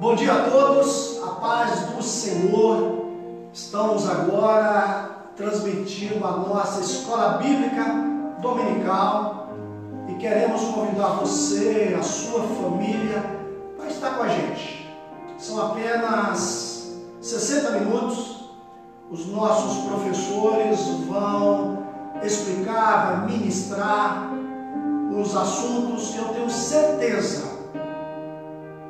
Bom dia a todos, a paz do Senhor. Estamos agora transmitindo a nossa escola bíblica dominical e queremos convidar você, a sua família, para estar com a gente. São apenas 60 minutos. Os nossos professores vão explicar, vão ministrar os assuntos que eu tenho certeza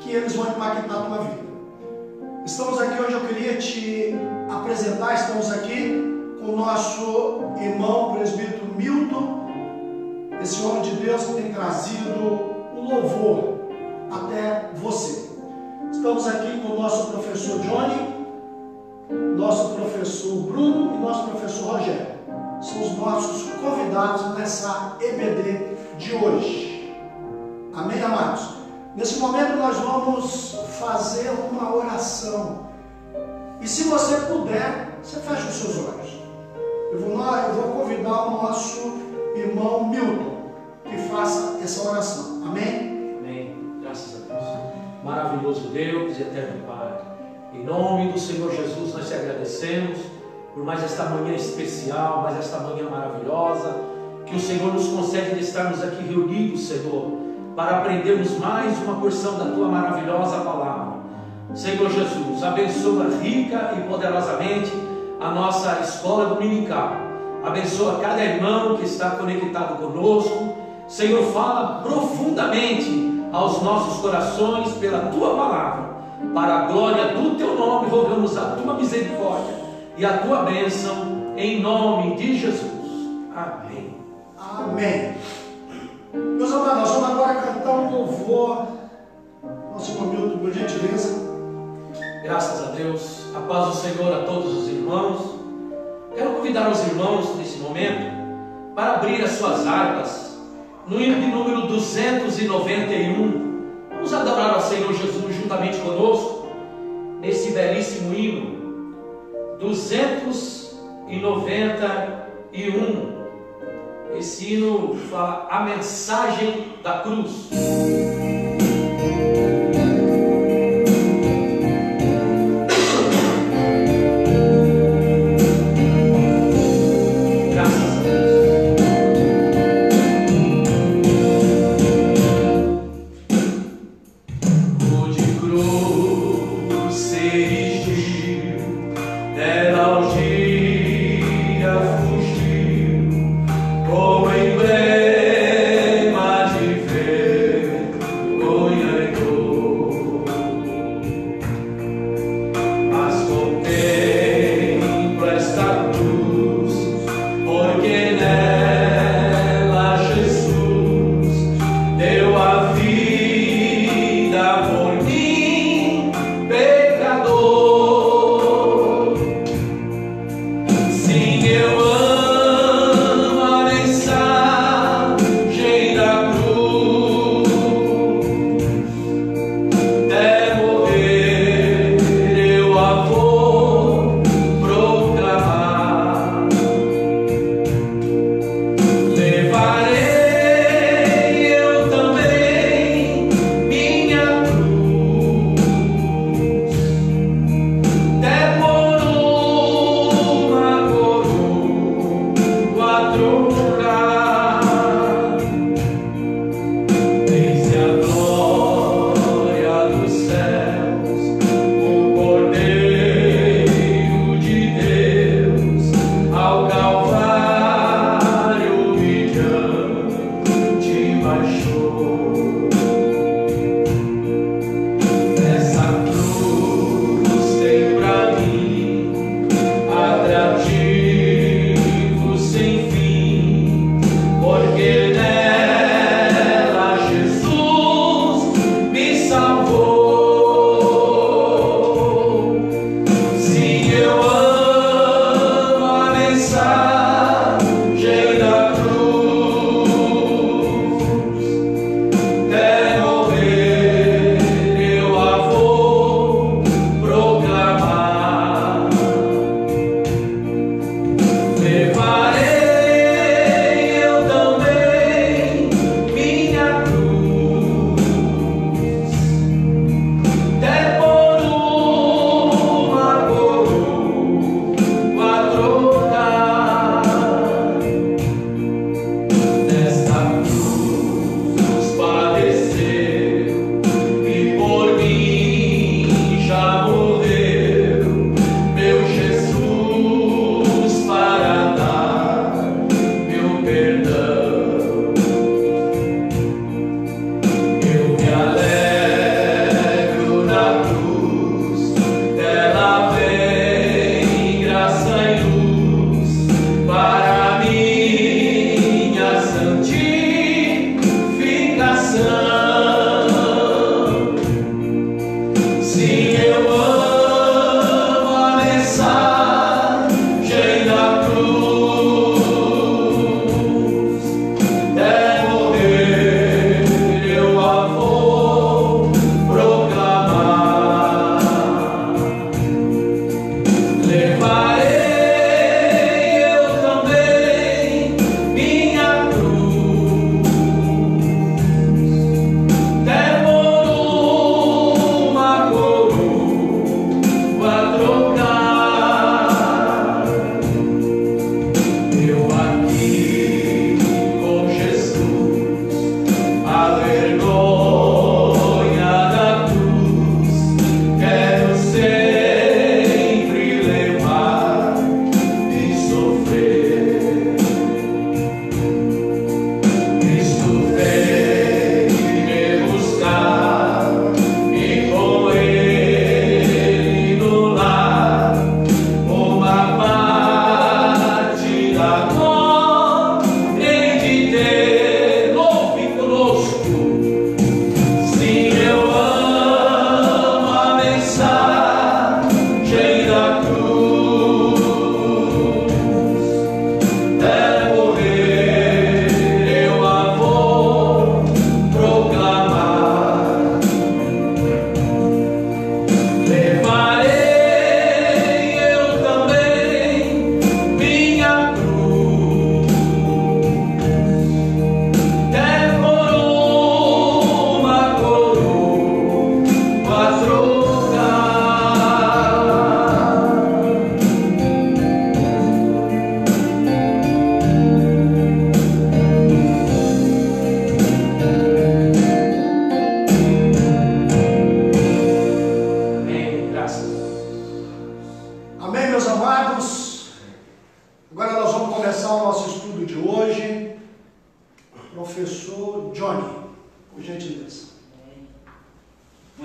que eles vão impactar a tua vida. Estamos aqui hoje, eu queria te apresentar, estamos aqui com o nosso irmão presbítero Milton, esse homem de Deus que tem trazido o louvor até você. Estamos aqui com o nosso professor Johnny, nosso professor Bruno e nosso professor Rogério. São os nossos convidados nessa EBD de hoje. Amém, amados? Nesse momento nós vamos fazer uma oração. E se você puder, você fecha os seus olhos. Eu vou convidar o nosso irmão Milton que faça essa oração. Amém? Amém. Graças a Deus. Maravilhoso Deus e eterno Pai. Em nome do Senhor Jesus nós te agradecemos por mais esta manhã especial, mais esta manhã maravilhosa, que o Senhor nos concede de estarmos aqui reunidos, Senhor, para aprendermos mais uma porção da Tua maravilhosa palavra. Senhor Jesus, abençoa rica e poderosamente a nossa escola dominical. Abençoa cada irmão que está conectado conosco. Senhor, fala profundamente aos nossos corações pela Tua palavra. Para a glória do Teu nome, rogamos a Tua misericórdia e a Tua bênção, em nome de Jesus. Amém. Amém. Meus amados, nós vamos agora cantar um louvor. Nosso irmão Milton, por gentileza. Graças a Deus, a paz do Senhor a todos os irmãos. Quero convidar os irmãos nesse momento para abrir as suas harpas no hino de número 291. Vamos adorar ao Senhor Jesus juntamente conosco nesse belíssimo hino 291. Esse hino fala a mensagem da cruz. Como emblema de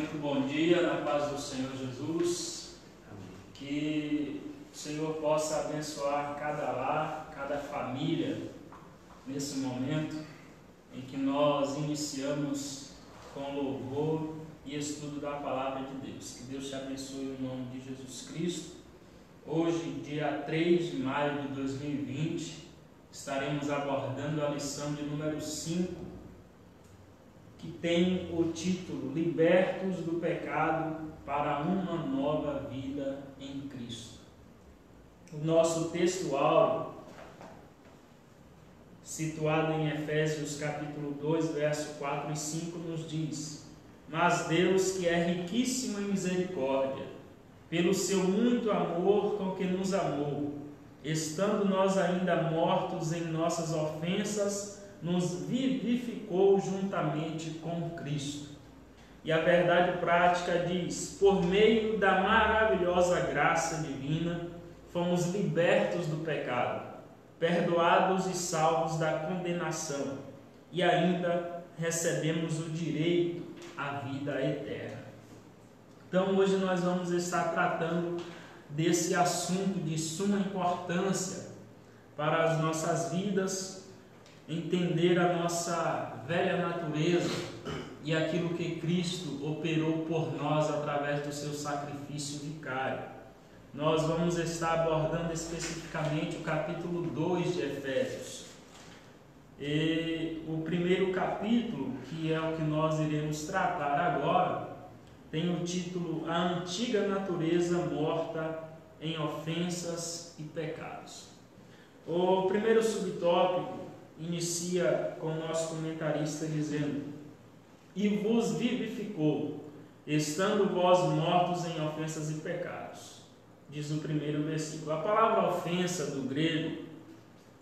Muito bom dia, na paz do Senhor Jesus. Amém. Que o Senhor possa abençoar cada lar, cada família, nesse momento em que nós iniciamos com louvor e estudo da Palavra de Deus. Que Deus te abençoe em nome de Jesus Cristo. Hoje, dia 3 de maio de 2020, estaremos abordando a lição de número 5, que tem o título Libertos do Pecado para uma Nova Vida em Cristo. O nosso texto áureo, situado em Efésios capítulo 2, verso 4 e 5, nos diz: Mas Deus, que é riquíssimo em misericórdia, pelo seu muito amor com que nos amou, estando nós ainda mortos em nossas ofensas, nos vivificou juntamente com Cristo. E a verdade prática diz: por meio da maravilhosa graça divina, fomos libertos do pecado, perdoados e salvos da condenação, e ainda recebemos o direito à vida eterna. Então hoje nós vamos estar tratando desse assunto de suma importância para as nossas vidas, entender a nossa velha natureza e aquilo que Cristo operou por nós através do seu sacrifício vicário. Nós vamos estar abordando especificamente o capítulo 2 de Efésios. E o primeiro capítulo, que é o que nós iremos tratar agora, tem o título A Antiga Natureza Morta em Ofensas e Pecados. O primeiro subtópico inicia com o nosso comentarista dizendo: E vos vivificou, estando vós mortos em ofensas e pecados. Diz o primeiro versículo. A palavra ofensa do grego,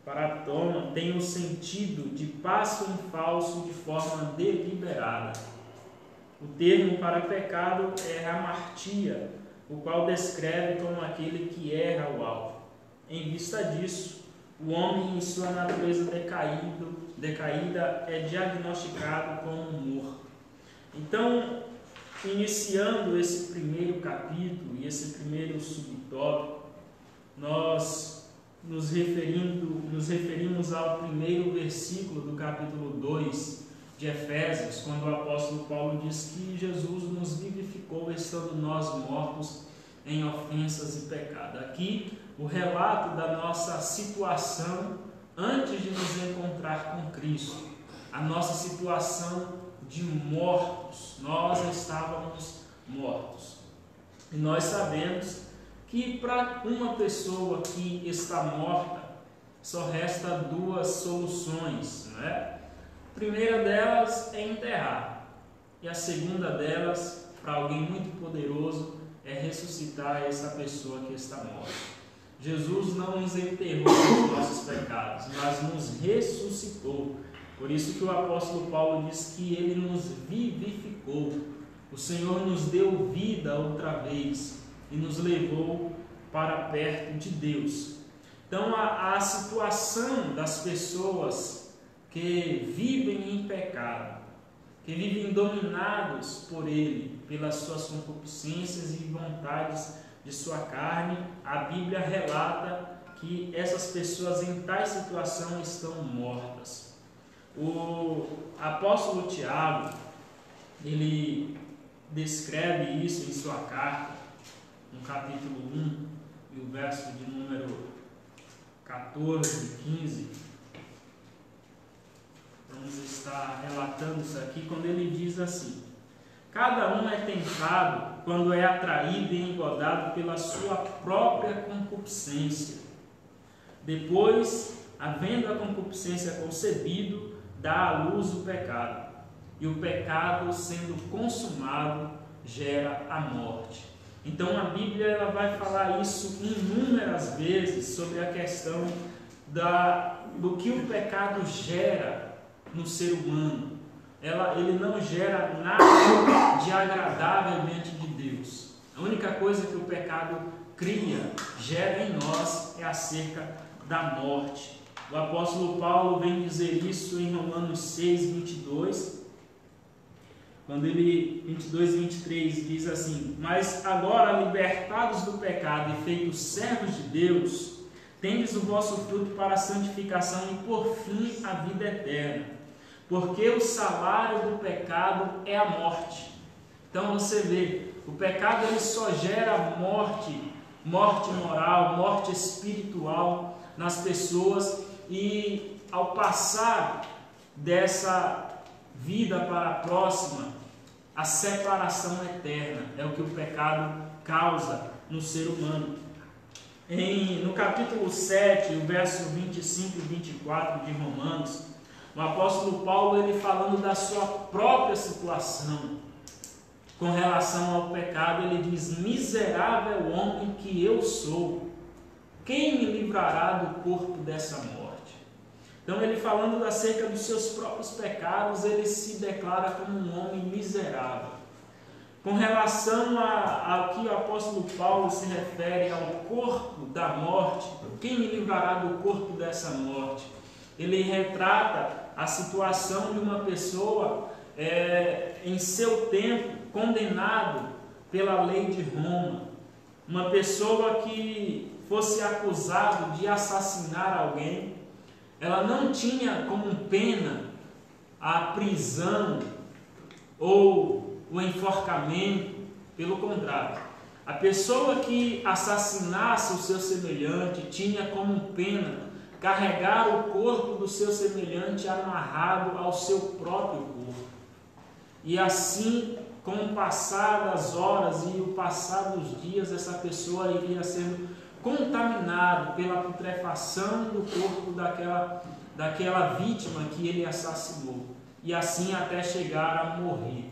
paratoma, tem o sentido de passo em falso de forma deliberada. O termo para pecado é hamartia, o qual descreve como aquele que erra o alvo. Em vista disso, o homem, em sua natureza decaída, é diagnosticado como morto. Então, iniciando esse primeiro capítulo e esse primeiro subtópico, nós nos referimos ao primeiro versículo do capítulo 2 de Efésios, quando o apóstolo Paulo diz que Jesus nos vivificou estando nós mortos em ofensas e pecado. Aqui, o relato da nossa situação antes de nos encontrar com Cristo, a nossa situação de mortos. Nós estávamos mortos. E nós sabemos que para uma pessoa que está morta, só resta duas soluções, não é? A primeira delas é enterrar, e a segunda delas, para alguém muito poderoso, é ressuscitar essa pessoa que está morta. Jesus não nos enterrou os nossos pecados, mas nos ressuscitou. Por isso que o apóstolo Paulo diz que ele nos vivificou. O Senhor nos deu vida outra vez e nos levou para perto de Deus. Então a situação das pessoas que vivem em pecado, que vivem dominados por ele, pelas suas concupiscências e vontades de sua carne, a Bíblia relata que essas pessoas em tal situação estão mortas. O apóstolo Tiago, ele descreve isso em sua carta, no capítulo 1, e o verso de número 14 e 15. Vamos estar relatando isso aqui, quando ele diz assim: Cada um é tentado quando é atraído e engodado pela sua própria concupiscência. Depois, havendo a concupiscência concebido, dá à luz o pecado. E o pecado, sendo consumado, gera a morte. Então a Bíblia ela vai falar isso inúmeras vezes sobre a questão do que o pecado gera no ser humano. Ele não gera nada de agradável diante de Deus. A única coisa que o pecado cria, gera em nós, é acerca da morte. O apóstolo Paulo vem dizer isso em Romanos 6, 22. quando ele, 22 e 23, diz assim: mas agora, libertados do pecado e feitos servos de Deus, tendes o vosso fruto para a santificação e por fim a vida eterna, porque o salário do pecado é a morte. Então você vê, o pecado ele só gera morte, morte moral, morte espiritual nas pessoas, e ao passar dessa vida para a próxima, a separação eterna é o que o pecado causa no ser humano. No capítulo 7, o verso 25 e 24 de Romanos, o apóstolo Paulo, ele falando da sua própria situação com relação ao pecado, ele diz: miserável homem que eu sou, quem me livrará do corpo dessa morte? Então, ele falando acerca dos seus próprios pecados, ele se declara como um homem miserável. Com relação ao que o apóstolo Paulo se refere ao corpo da morte, quem me livrará do corpo dessa morte? Ele retrata a situação de uma pessoa em seu tempo condenado pela lei de Roma, uma pessoa que fosse acusado de assassinar alguém, ela não tinha como pena a prisão ou o enforcamento. Pelo contrário, a pessoa que assassinasse o seu semelhante tinha como pena carregar o corpo do seu semelhante amarrado ao seu próprio corpo. E assim, com o passar das horas e o passar dos dias, essa pessoa iria sendo contaminada pela putrefação do corpo daquela vítima que ele assassinou, e assim até chegar a morrer.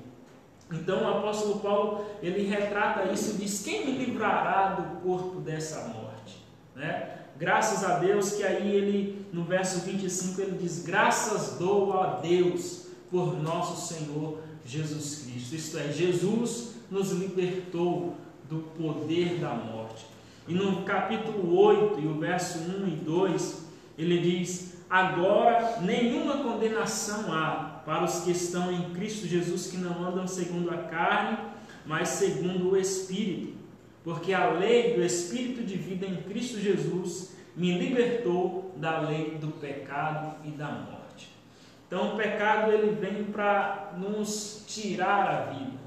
Então o apóstolo Paulo, ele retrata isso, diz: quem me livrará do corpo dessa morte? Né? Graças a Deus, que aí ele, no verso 25, ele diz: graças dou a Deus por nosso Senhor Jesus Cristo. Isto é, Jesus nos libertou do poder da morte. E no capítulo 8, e o verso 1 e 2, ele diz: agora nenhuma condenação há para os que estão em Cristo Jesus, que não andam segundo a carne, mas segundo o Espírito. Porque a lei do Espírito de vida em Cristo Jesus me libertou da lei do pecado e da morte. Então o pecado ele vem para nos tirar a vida,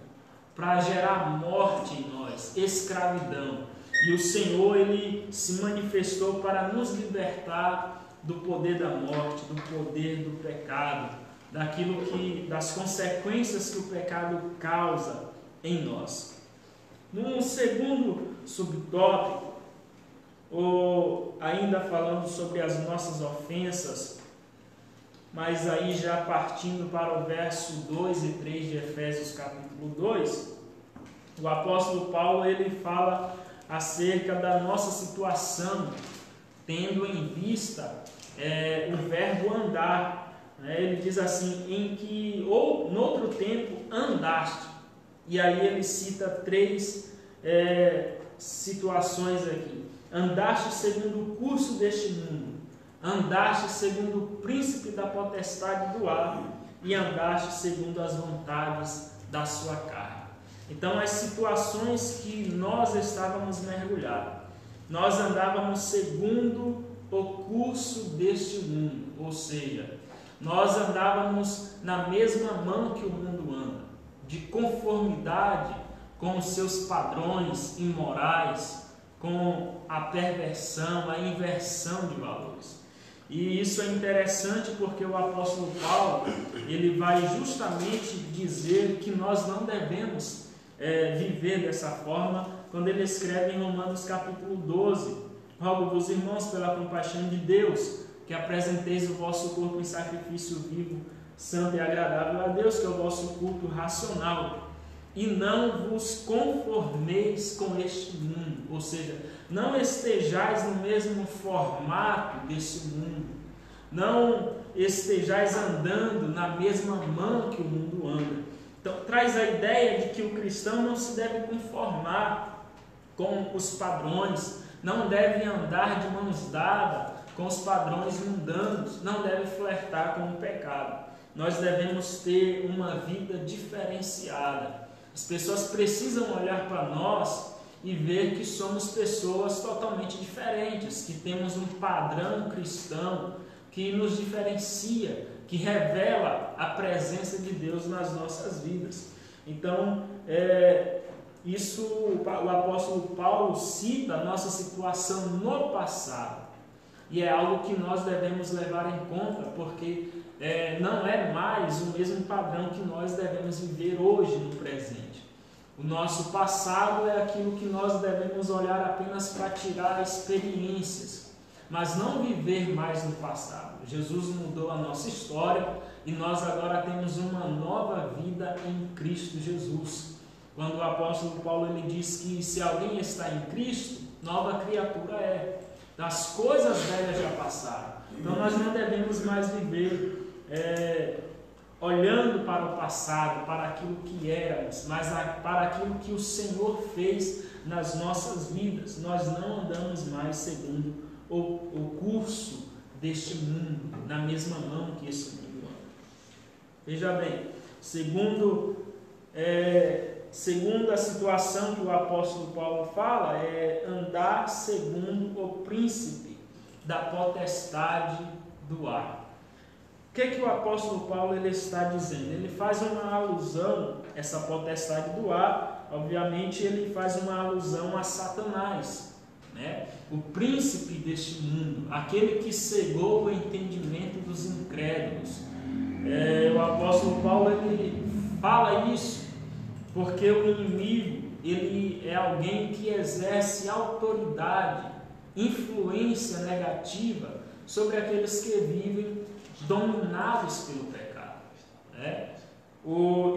para gerar morte em nós, escravidão. E o Senhor, ele se manifestou para nos libertar do poder da morte, do poder do pecado, das consequências que o pecado causa em nós. No segundo subtópico, ou ainda falando sobre as nossas ofensas, mas aí já partindo para o verso 2 e 3 de Efésios capítulo 2, o apóstolo Paulo ele fala acerca da nossa situação, tendo em vista o verbo andar. Ele diz assim: em que ou no outro tempo andaste. E aí ele cita 3 situações aqui. Andaste segundo o curso deste mundo, andaste segundo o príncipe da potestade do ar, e andaste segundo as vontades da sua carne. Então, as situações que nós estávamos mergulhados, nós andávamos segundo o curso deste mundo, ou seja, nós andávamos na mesma mão que o mundo anda, de conformidade com os seus padrões imorais, com a perversão, a inversão de valores. E isso é interessante porque o apóstolo Paulo, ele vai justamente dizer que nós não devemos viver dessa forma, quando ele escreve em Romanos capítulo 12: rogo-vos, irmãos, pela compaixão de Deus, que apresenteis o vosso corpo em sacrifício vivo, santo e agradável a Deus, que é o vosso culto racional, e não vos conformeis com este mundo, ou seja, não estejais no mesmo formato desse mundo, não estejais andando na mesma mão que o mundo anda. Então traz a ideia de que o cristão não se deve conformar com os padrões, não deve andar de mãos dadas com os padrões mundanos, não deve flertar com o pecado. nós devemos ter uma vida diferenciada. As pessoas precisam olhar para nós e ver que somos pessoas totalmente diferentes, que temos um padrão cristão que nos diferencia, que revela a presença de Deus nas nossas vidas. Então, isso o apóstolo Paulo cita a nossa situação no passado, e é algo que nós devemos levar em conta, porque não é mais o mesmo padrão que nós devemos viver hoje no presente. O nosso passado é aquilo que nós devemos olhar apenas para tirar experiências, mas não viver mais no passado. Jesus mudou a nossa história e nós agora temos uma nova vida em Cristo Jesus. Quando o apóstolo Paulo ele diz que se alguém está em Cristo, nova criatura é. As coisas velhas já passaram. Então nós não devemos mais viver olhando para o passado, para aquilo que éramos, mas para aquilo que o Senhor fez nas nossas vidas. Nós não andamos mais segundo o curso deste mundo, na mesma mão que esse mundo anda. Veja bem, segundo a situação que o apóstolo Paulo fala, é andar segundo o príncipe da potestade do ar. O que o apóstolo Paulo ele está dizendo? Ele faz uma alusão, essa potestade do ar, obviamente ele faz uma alusão a Satanás, né? O príncipe deste mundo, aquele que cegou o entendimento dos incrédulos. O apóstolo Paulo ele fala isso porque o inimigo ele é alguém que exerce autoridade, influência negativa sobre aqueles que vivem dominados pelo pecado, né?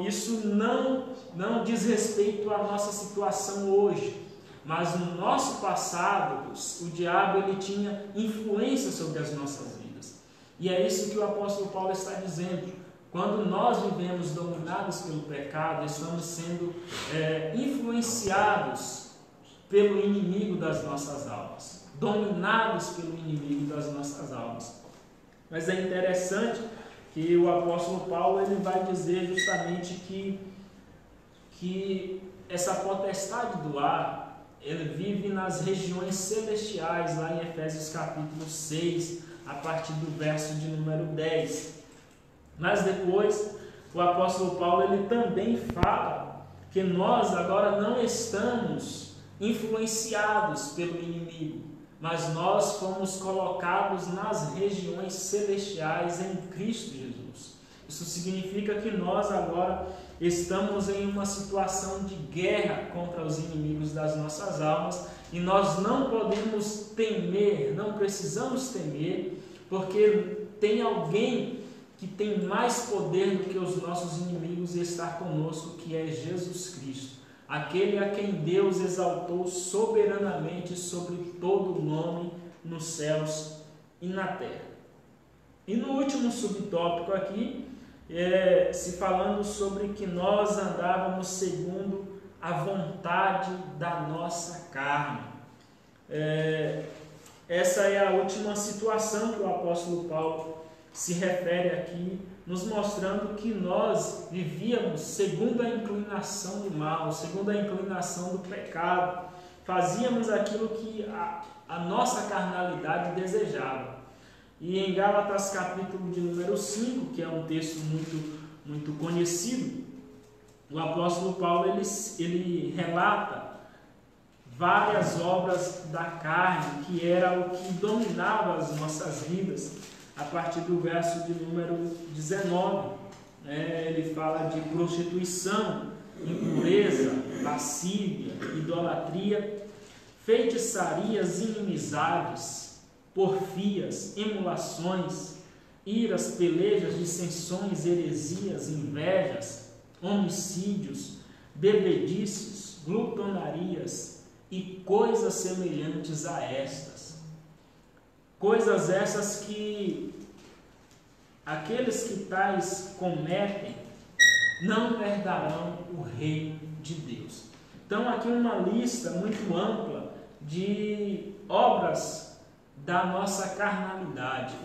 Isso não diz respeito à nossa situação hoje, mas no nosso passado o diabo ele tinha influência sobre as nossas vidas, e é isso que o apóstolo Paulo está dizendo. Quando nós vivemos dominados pelo pecado, estamos sendo influenciados pelo inimigo das nossas almas, dominados pelo inimigo das nossas almas. Mas é interessante que o apóstolo Paulo ele vai dizer justamente que essa potestade do ar, ele vive nas regiões celestiais, lá em Efésios capítulo 6, a partir do verso de número 10. Mas depois, o apóstolo Paulo ele também fala que nós agora não estamos influenciados pelo inimigo, mas nós fomos colocados nas regiões celestiais em Cristo Jesus. Isso significa que nós agora estamos em uma situação de guerra contra os inimigos das nossas almas, e nós não podemos temer, não precisamos temer, porque tem alguém que tem mais poder do que os nossos inimigos e está conosco, que é Jesus Cristo, aquele a quem Deus exaltou soberanamente sobre todo o nome nos céus e na terra. E no último subtópico aqui, se falando sobre que nós andávamos segundo a vontade da nossa carne. Essa é a última situação que o apóstolo Paulo se refere aqui, nos mostrando que nós vivíamos segundo a inclinação do mal, segundo a inclinação do pecado, fazíamos aquilo que a nossa carnalidade desejava. E em Gálatas capítulo de número 5, que é um texto muito conhecido, o apóstolo Paulo ele relata várias obras da carne, que era o que dominava as nossas vidas, a partir do verso de número 19. Ele fala de prostituição, impureza, lascívia, idolatria, feitiçarias, inimizades, porfias, emulações, iras, pelejas, dissensões, heresias, invejas, homicídios, bebedices, glutonarias e coisas semelhantes a estas. Coisas essas que aqueles que tais cometem não herdarão o reino de Deus. Então aqui uma lista muito ampla de obras da nossa carnalidade,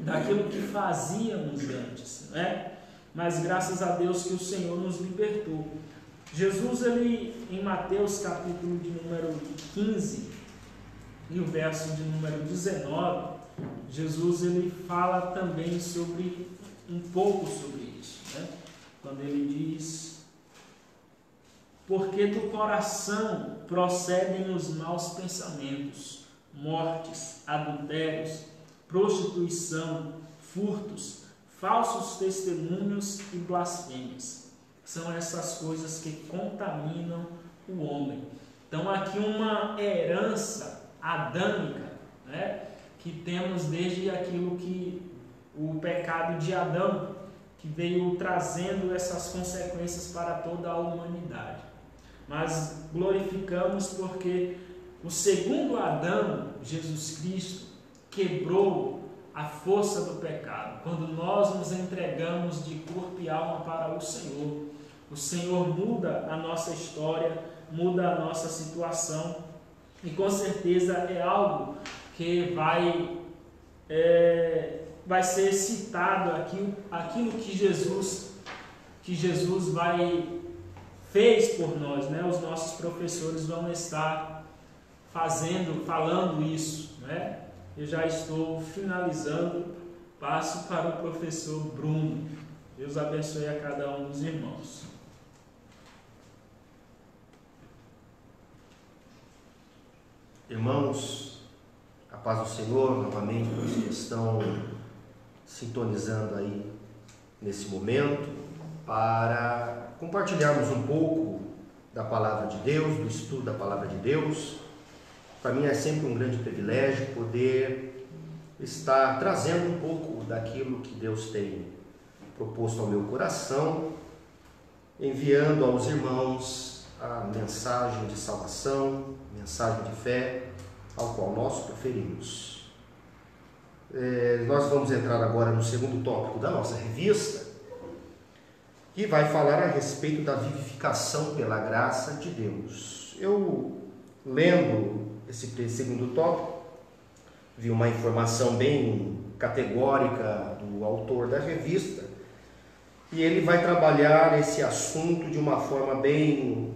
daquilo que fazíamos antes, né? Mas graças a Deus que o Senhor nos libertou. Jesus, ele, em Mateus capítulo de número 15 e o verso de número 19, Jesus, ele fala também sobre um pouco sobre isso, né? Quando ele diz: porque do coração procedem os maus pensamentos, mortes, adultérios, prostituição, furtos, falsos testemunhos e blasfêmias. São essas coisas que contaminam o homem. Então aqui uma herança adâmica, né, que temos desde aquilo que o pecado de Adão, que veio trazendo essas consequências para toda a humanidade. Mas glorificamos porque o segundo Adão, Jesus Cristo, quebrou a força do pecado. Quando nós nos entregamos de corpo e alma para o Senhor muda a nossa história, muda a nossa situação, e com certeza é algo que vai ser citado aqui, aquilo que Jesus fez por nós, né? Os nossos professores vão estar falando isso, né? Eu já estou finalizando, passo para o professor Bruno. Deus abençoe a cada um dos irmãos. Irmãos, a paz do Senhor, novamente, os que estão sintonizando aí nesse momento, para compartilharmos um pouco da Palavra de Deus, do estudo da Palavra de Deus. Para mim é sempre um grande privilégio poder estar trazendo um pouco daquilo que Deus tem proposto ao meu coração, enviando aos irmãos a mensagem de salvação, mensagem de fé, ao qual nós proferimos. Nós vamos entrar agora no segundo tópico da nossa revista, que vai falar a respeito da vivificação pela graça de Deus. Eu, lendo esse segundo tópico, vi uma informação bem categórica do autor da revista, e ele vai trabalhar esse assunto de uma forma bem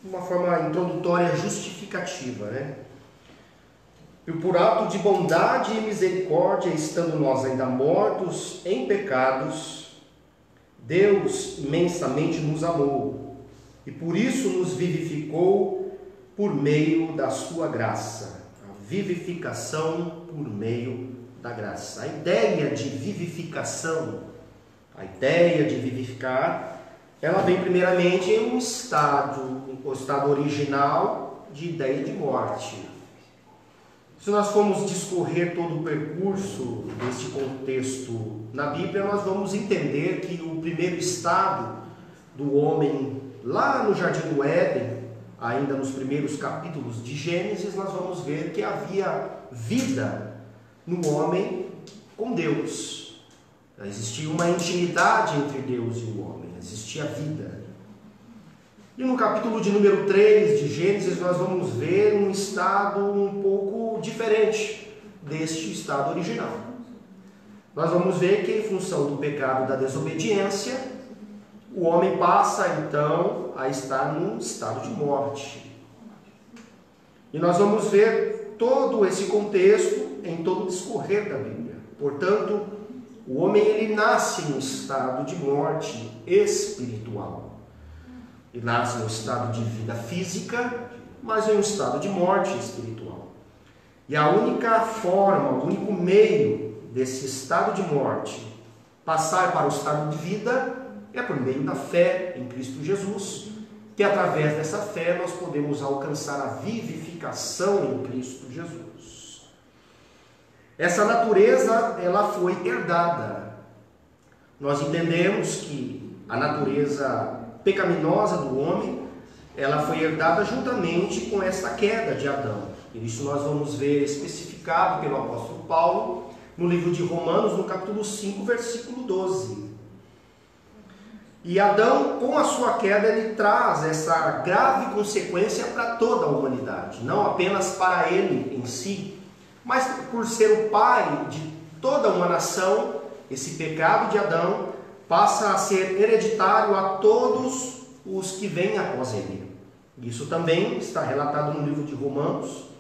uma forma introdutória justificativa, né? E por ato de bondade e misericórdia, estando nós ainda mortos em pecados, Deus imensamente nos amou e por isso nos vivificou por meio da sua graça. A vivificação por meio da graça. A ideia de vivificação, a ideia de vivificar, ela vem primeiramente em um estado, o estado original de ideia de morte. Se nós formos discorrer todo o percurso deste contexto na Bíblia, nós vamos entender que o primeiro estado do homem, lá no Jardim do Éden, ainda nos primeiros capítulos de Gênesis, nós vamos ver que havia vida no homem com Deus. Existia uma intimidade entre Deus e o homem, existia vida. E no capítulo de número 3 de Gênesis, nós vamos ver um estado um pouco diferente deste estado original. Nós vamos ver que, em função do pecado da desobediência, o homem passa então a estar num estado de morte. E nós vamos ver todo esse contexto em todo o discorrer da Bíblia. Portanto, o homem ele nasce em um estado de morte espiritual. Ele nasce no estado de vida física, mas em um estado de morte espiritual. E a única forma, o único meio desse estado de morte passar para o estado de vida é por meio da fé em Cristo Jesus, que através dessa fé nós podemos alcançar a vivificação em Cristo Jesus. Essa natureza, ela foi herdada. Nós entendemos que a natureza pecaminosa do homem, ela foi herdada juntamente com essa queda de Adão. E isso nós vamos ver especificado pelo apóstolo Paulo no livro de Romanos, no capítulo 5, versículo 12. E Adão, com a sua queda, ele traz essa grave consequência para toda a humanidade, não apenas para ele em si, mas por ser o pai de toda uma nação, esse pecado de Adão passa a ser hereditário a todos os que vêm após ele. Isso também está relatado no livro de Romanos,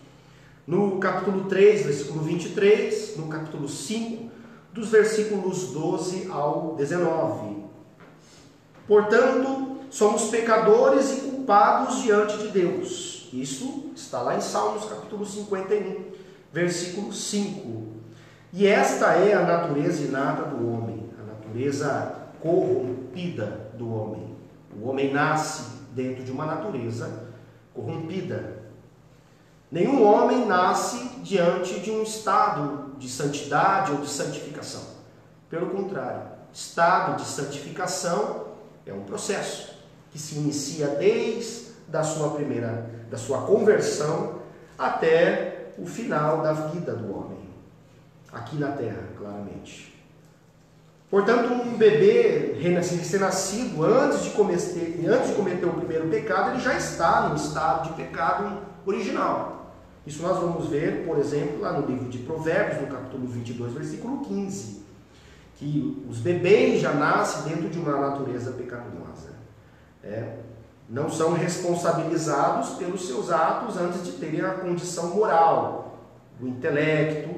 no capítulo 3, versículo 23, no capítulo 5, dos versículos 12 ao 19. Portanto, somos pecadores e culpados diante de Deus. Isso está lá em Salmos, capítulo 51, versículo 5. E esta é a natureza inata do homem, a natureza corrompida do homem. O homem nasce dentro de uma natureza corrompida. Nenhum homem nasce diante de um estado de santidade ou de santificação. Pelo contrário, estado de santificação é um processo que se inicia desde da sua conversão até o final da vida do homem, aqui na terra, claramente. Portanto, um bebê recém-nascido, antes de cometer o primeiro pecado, ele já está no estado de pecado original. Isso nós vamos ver, por exemplo, lá no livro de Provérbios, no capítulo 22, versículo 15, que os bebês já nascem dentro de uma natureza pecaminosa. Não são responsabilizados pelos seus atos antes de terem a condição moral, o intelecto,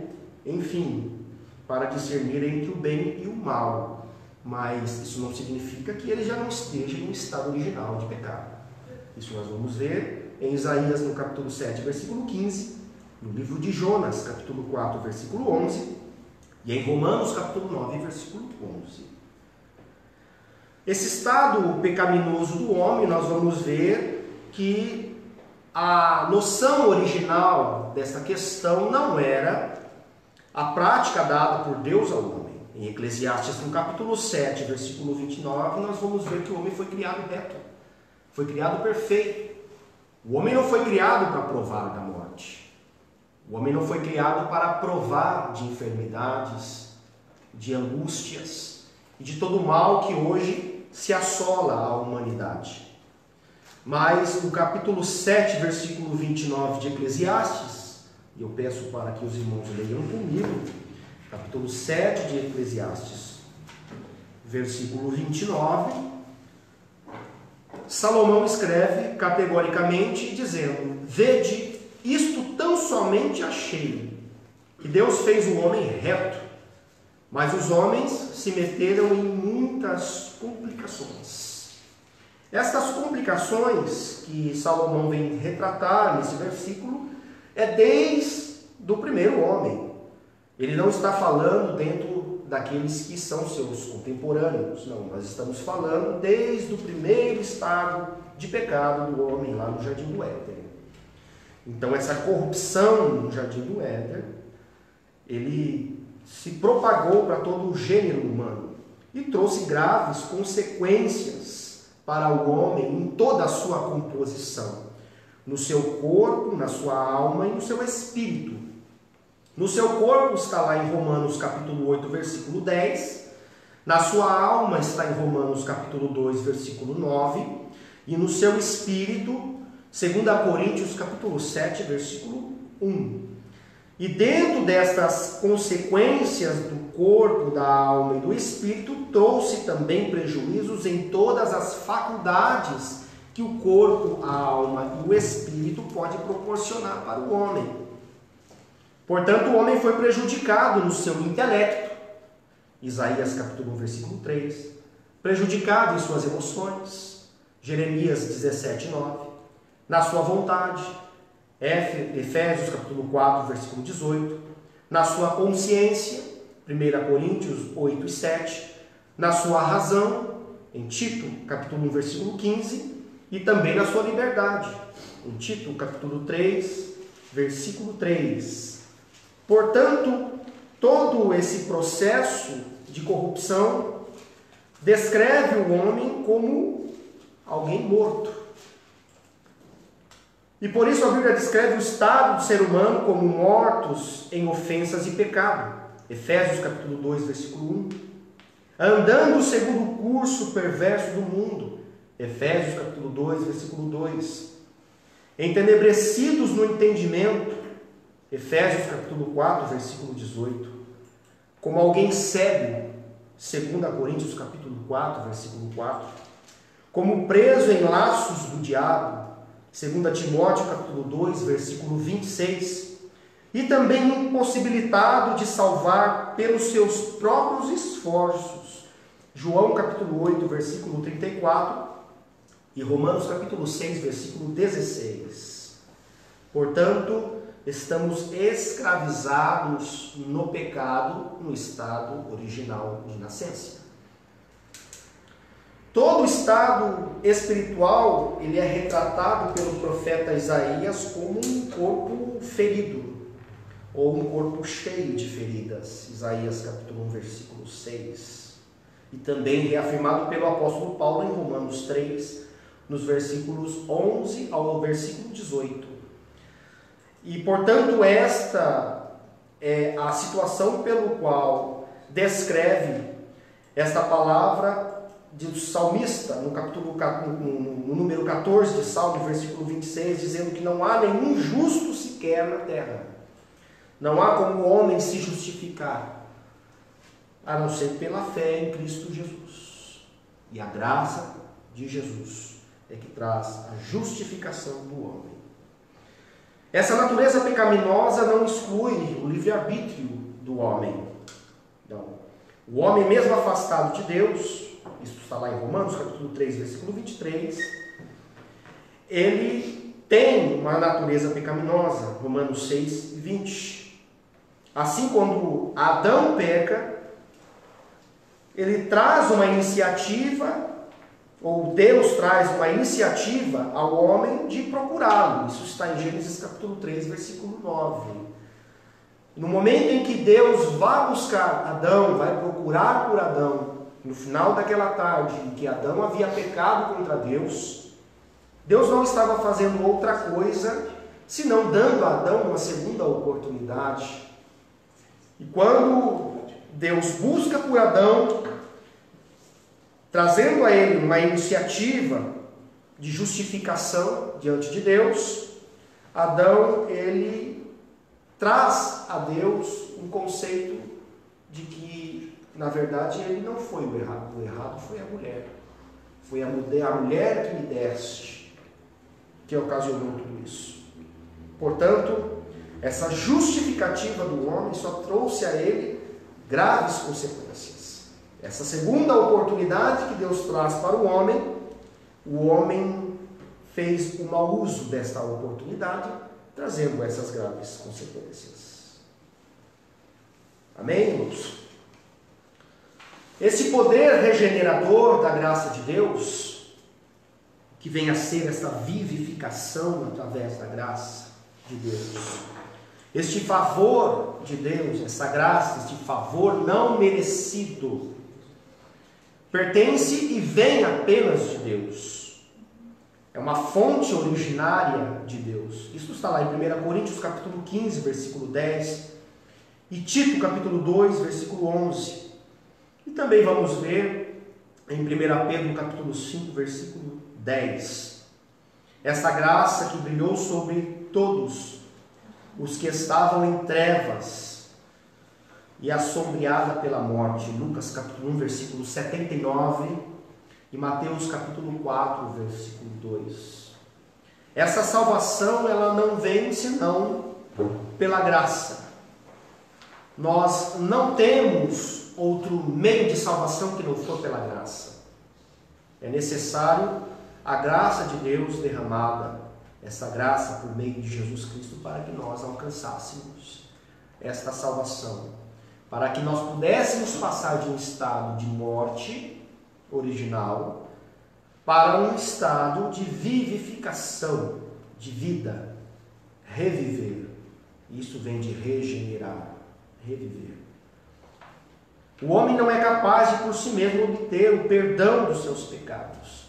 enfim, para discernir entre o bem e o mal. Mas isso não significa que ele já não esteja no estado original de pecado. Isso nós vamos ver em Isaías, no capítulo 7, versículo 15, no livro de Jonas, capítulo 4, versículo 11, e em Romanos, capítulo 9, versículo 11. Esse estado pecaminoso do homem, nós vamos ver que a noção original dessa questão não era a prática dada por Deus ao homem. Em Eclesiastes, no capítulo 7, versículo 29, nós vamos ver que o homem foi criado reto, foi criado perfeito. O homem não foi criado para provar da morte. O homem não foi criado para provar de enfermidades, de angústias e de todo o mal que hoje se assola a humanidade. Mas no capítulo 7, versículo 29 de Eclesiastes, e eu peço para que os irmãos leiam comigo, capítulo 7 de Eclesiastes, versículo 29, Salomão escreve categoricamente dizendo: vede, isto tão somente achei, que Deus fez o homem reto, mas os homens se meteram em muitas complicações. Estas complicações que Salomão vem retratar nesse versículo é desde o primeiro homem. Ele não está falando dentro daqueles que são seus contemporâneos. Não, nós estamos falando desde o primeiro estado de pecado do homem lá no Jardim do Éden. Então essa corrupção no Jardim do Éden, ele se propagou para todo o gênero humano e trouxe graves consequências para o homem em toda a sua composição, no seu corpo, na sua alma e no seu espírito. No seu corpo está lá em Romanos capítulo 8, versículo 10, na sua alma está em Romanos capítulo 2, versículo 9, e no seu espírito, 2 Coríntios capítulo 7, versículo 1. E dentro destas consequências do corpo, da alma e do espírito, trouxe também prejuízos em todas as faculdades que o corpo, a alma e o espírito pode proporcionar para o homem. Portanto, o homem foi prejudicado no seu intelecto, Isaías capítulo 1, versículo 3, prejudicado em suas emoções, Jeremias 17, 9, na sua vontade, Efésios capítulo 4, versículo 18, na sua consciência, 1 Coríntios 8 e 7, na sua razão, em Tito capítulo 1, versículo 15, e também na sua liberdade, em Tito capítulo 3, versículo 3. Portanto, todo esse processo de corrupção descreve o homem como alguém morto. E por isso a Bíblia descreve o estado do ser humano como mortos em ofensas e pecado. Efésios capítulo 2, versículo 1. andando segundo o curso perverso do mundo. Efésios capítulo 2, versículo 2. Entenebrecidos no entendimento. Efésios capítulo 4, versículo 18. Como alguém cego. 2 Coríntios capítulo 4, versículo 4. Como preso em laços do diabo. 2 Timóteo capítulo 2, versículo 26. E também impossibilitado de salvar pelos seus próprios esforços. João capítulo 8, versículo 34 e Romanos capítulo 6, versículo 16. Portanto, estamos escravizados no pecado no estado original de nascença. Todo estado espiritual, ele é retratado pelo profeta Isaías como um corpo ferido, ou um corpo cheio de feridas. Isaías capítulo 1, versículo 6. E também reafirmado pelo apóstolo Paulo em Romanos 3, nos versículos 11 ao versículo 18. E, portanto, esta é a situação pelo qual descreve esta palavra do salmista, no número 14 de Salmo, versículo 26, dizendo que não há nenhum justo sequer na terra. Não há como o homem se justificar, a não ser pela fé em Cristo Jesus. E a graça de Jesus é que traz a justificação do homem. Essa natureza pecaminosa não exclui o livre-arbítrio do homem. Não. O homem, mesmo afastado de Deus, isso está lá em Romanos capítulo 3, versículo 23, ele tem uma natureza pecaminosa. Romanos 6, 20. Assim, quando Adão peca, ele traz uma iniciativa, ou Deus traz uma iniciativa ao homem de procurá-lo. Isso está em Gênesis capítulo 3, versículo 9. No momento em que Deus vai buscar Adão, vai procurar por Adão, no final daquela tarde em que Adão havia pecado contra Deus, Deus não estava fazendo outra coisa senão dando a Adão uma segunda oportunidade. E quando Deus busca por Adão, trazendo a ele uma iniciativa de justificação diante de Deus, Adão, ele traz a Deus um conceito de que, na verdade, ele não foi o errado foi a mulher. Foi a mulher que me deste, que ocasionou tudo isso. Portanto, essa justificativa do homem só trouxe a ele graves consequências. Essa segunda oportunidade que Deus traz para o homem fez um mau uso desta oportunidade, trazendo essas graves consequências. Amém, irmãos? Esse poder regenerador da graça de Deus, que vem a ser essa vivificação através da graça de Deus, este favor de Deus, essa graça, este favor não merecido, pertence e vem apenas de Deus. É uma fonte originária de Deus. Isso está lá em 1 Coríntios capítulo 15, versículo 10, e Tito capítulo 2, versículo 11. E também vamos ver em 1 Pedro capítulo 5, versículo 10. Essa graça que brilhou sobre todos os que estavam em trevas e assombreada pela morte. Lucas capítulo 1, versículo 79 e Mateus capítulo 4, versículo 2. Essa salvação, ela não vem senão pela graça. Nós não temos outro meio de salvação que não for pela graça. É necessário a graça de Deus derramada, essa graça por meio de Jesus Cristo, para que nós alcançássemos esta salvação, para que nós pudéssemos passar de um estado de morte original para um estado de vivificação, de vida, reviver. Isso vem de regenerar, reviver. O homem não é capaz de por si mesmo obter o perdão dos seus pecados.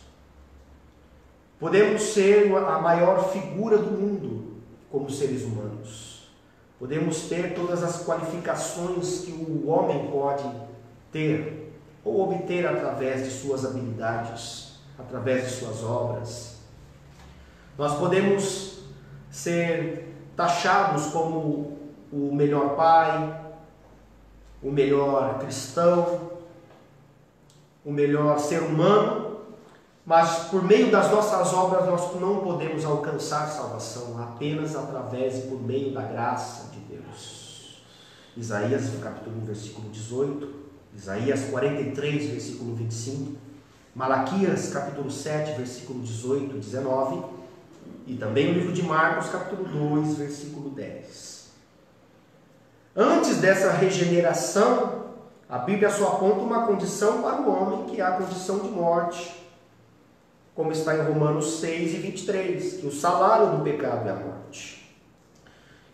Podemos ser a maior figura do mundo como seres humanos. Podemos ter todas as qualificações que o homem pode ter ou obter através de suas habilidades, através de suas obras. Nós podemos ser taxados como o melhor pai, o melhor cristão, o melhor ser humano, mas por meio das nossas obras nós não podemos alcançar salvação, apenas através e por meio da graça de Deus. Isaías capítulo 1, versículo 18, Isaías 43, versículo 25, Malaquias capítulo 7, versículo 18 e 19, e também o livro de Marcos capítulo 2, versículo 10. Antes dessa regeneração, a Bíblia só aponta uma condição para o homem, que é a condição de morte, como está em Romanos 6 e 23, que o salário do pecado é a morte.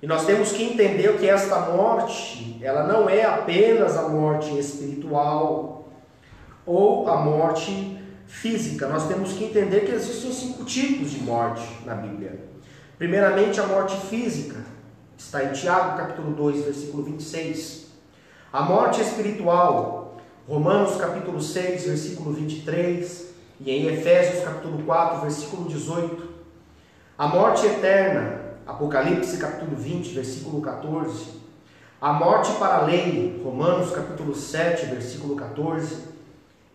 E nós temos que entender que esta morte, ela não é apenas a morte espiritual ou a morte física. Nós temos que entender que existem 5 tipos de morte na Bíblia. Primeiramente, a morte física, está em Tiago capítulo 2, versículo 26. A morte espiritual, Romanos capítulo 6, versículo 23, e em Efésios capítulo 4, versículo 18. A morte eterna, Apocalipse capítulo 20, versículo 14. A morte para a lei, Romanos capítulo 7, versículo 14.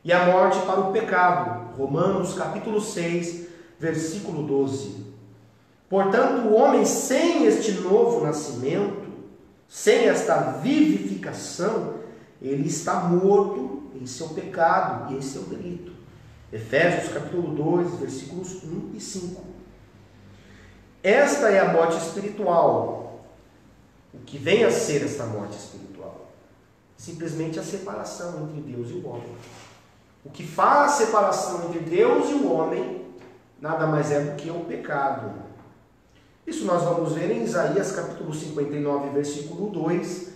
E a morte para o pecado, Romanos capítulo 6, versículo 12. Portanto, o homem sem este novo nascimento, sem esta vivificação, ele está morto em seu pecado e em seu delito. Efésios capítulo 2, versículos 1 e 5. Esta é a morte espiritual. O que vem a ser esta morte espiritual? Simplesmente a separação entre Deus e o homem. O que faz a separação entre Deus e o homem nada mais é do que o pecado. Isso nós vamos ver em Isaías capítulo 59, versículo 2,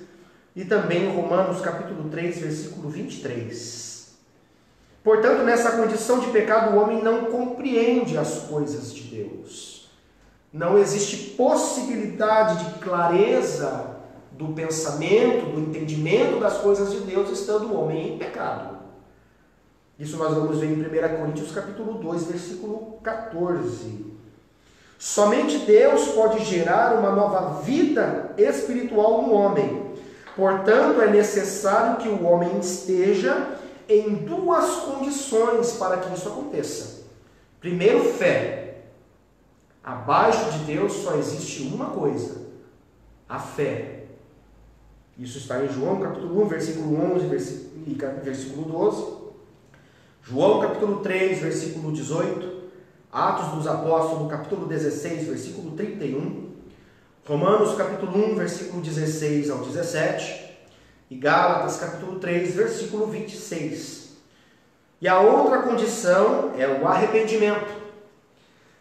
e também em Romanos capítulo 3, versículo 23. Portanto, nessa condição de pecado, o homem não compreende as coisas de Deus. Não existe possibilidade de clareza do pensamento, do entendimento das coisas de Deus, estando o homem em pecado. Isso nós vamos ver em 1 Coríntios capítulo 2, versículo 14. Somente Deus pode gerar uma nova vida espiritual no homem. Portanto, é necessário que o homem esteja em 2 condições para que isso aconteça. Primeiro, fé. Abaixo de Deus só existe uma coisa: a fé. Isso está em João capítulo 1, versículo 11 e versículo 12. João capítulo 3, versículo 18. Atos dos Apóstolos, capítulo 16, versículo 31, Romanos, capítulo 1, versículo 16 ao 17, e Gálatas, capítulo 3, versículo 26. E a outra condição é o arrependimento.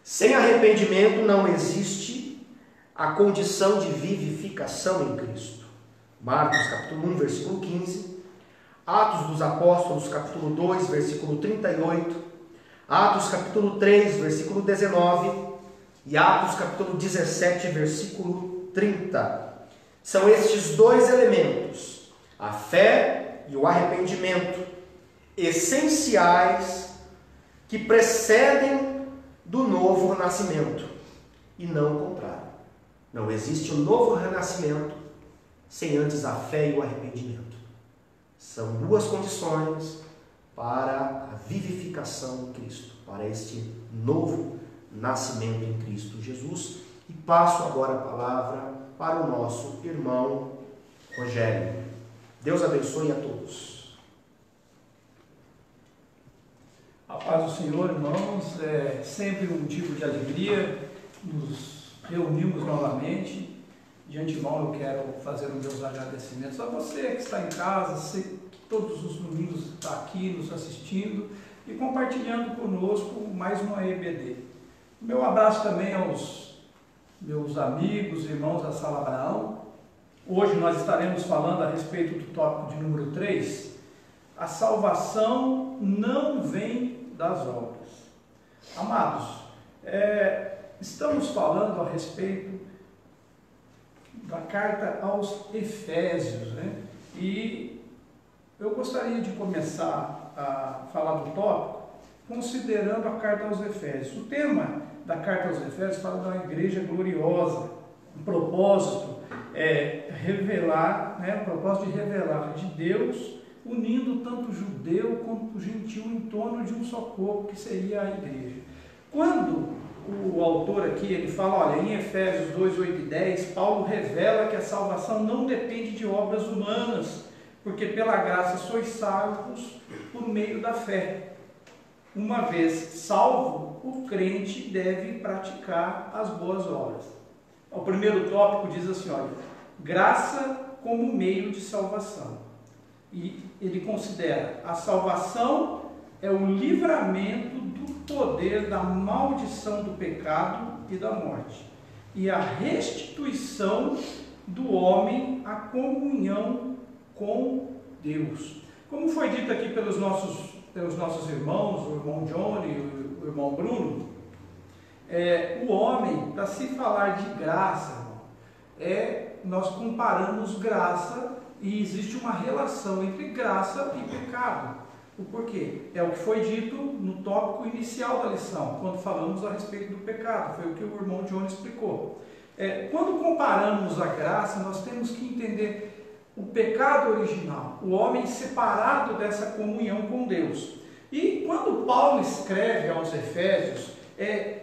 Sem arrependimento não existe a condição de vivificação em Cristo. Marcos, capítulo 1, versículo 15, Atos dos Apóstolos, capítulo 2, versículo 38, Atos capítulo 3, versículo 19 e Atos capítulo 17, versículo 30. São estes 2 elementos, a fé e o arrependimento, essenciais que precedem do novo renascimento e não o contrário. Não existe um novo renascimento sem antes a fé e o arrependimento. São 2 condições para a vivificação em Cristo, para este novo nascimento em Cristo Jesus. E passo agora a palavra para o nosso irmão Rogério. Deus abençoe a todos. A paz do Senhor, irmãos, é sempre um motivo de alegria, nos reunimos novamente. De antemão eu quero fazer os meus agradecimentos a você que está em casa, que todos os domingos está aqui nos assistindo e compartilhando conosco mais uma EBD. Meu abraço também aos meus amigos, irmãos da Sala Abraão. Hoje nós estaremos falando a respeito do tópico de número 3. A salvação não vem das obras. Amados, estamos falando a respeito da carta aos Efésios, né? E eu gostaria de começar a falar do tópico considerando a carta aos Efésios. O tema da carta aos Efésios fala de uma igreja gloriosa. O propósito é revelar, o propósito de revelar de Deus, unindo tanto o judeu quanto o gentil em torno de um só corpo, que seria a igreja. Quando o autor aqui ele fala, olha, em Efésios 2, 8 e 10, Paulo revela que a salvação não depende de obras humanas, porque pela graça sois salvos por meio da fé. Uma vez salvo, o crente deve praticar as boas obras. O primeiro tópico diz assim, olha, graça como meio de salvação. E ele considera a salvação é o livramento do poder da maldição do pecado e da morte, e a restituição do homem à comunhão com Deus. Como foi dito aqui pelos nossos irmãos, o irmão Johnny e o irmão Bruno, o homem, para se falar de graça, nós comparamos graça e existe uma relação entre graça e pecado. O porquê? É o que foi dito no tópico inicial da lição, quando falamos a respeito do pecado, foi o que o irmão Johnny explicou. Quando comparamos a graça, nós temos que entender o pecado original, o homem separado dessa comunhão com Deus. E quando Paulo escreve aos Efésios,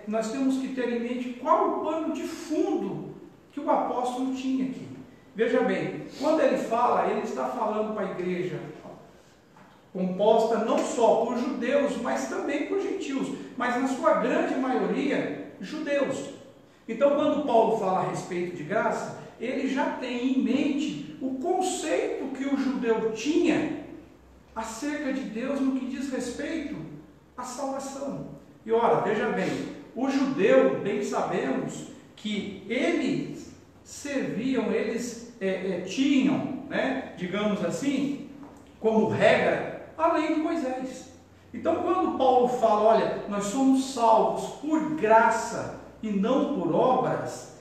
nós temos que ter em mente qual o pano de fundo que o apóstolo tinha aqui. Veja bem, quando ele fala, ele está falando para a igreja composta não só por judeus, mas também por gentios, mas na sua grande maioria, judeus. Então, quando Paulo fala a respeito de graça, ele já tem em mente o conceito que o judeu tinha acerca de Deus no que diz respeito à salvação. E ora, veja bem, o judeu, bem sabemos que eles serviam, eles tinham, digamos assim, como regra, a lei de Moisés. Então, quando Paulo fala, olha, nós somos salvos por graça e não por obras,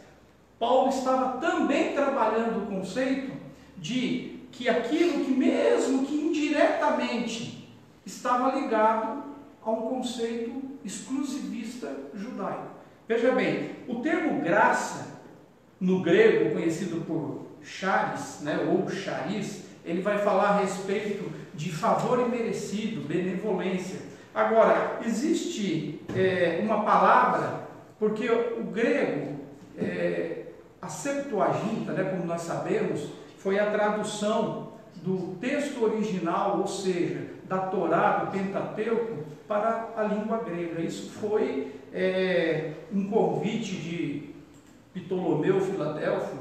Paulo estava também trabalhando o conceito de que aquilo que mesmo que indiretamente estava ligado a um conceito exclusivista judaico. Veja bem, o termo graça, no grego, conhecido por charis, ou charis, ele vai falar a respeito de favor imerecido, benevolência. Agora, existe uma palavra, porque o grego, a Septuaginta, como nós sabemos, foi a tradução do texto original, ou seja, da Torá, do Pentateuco, para a língua grega. Isso foi um convite de Ptolomeu Filadelfo,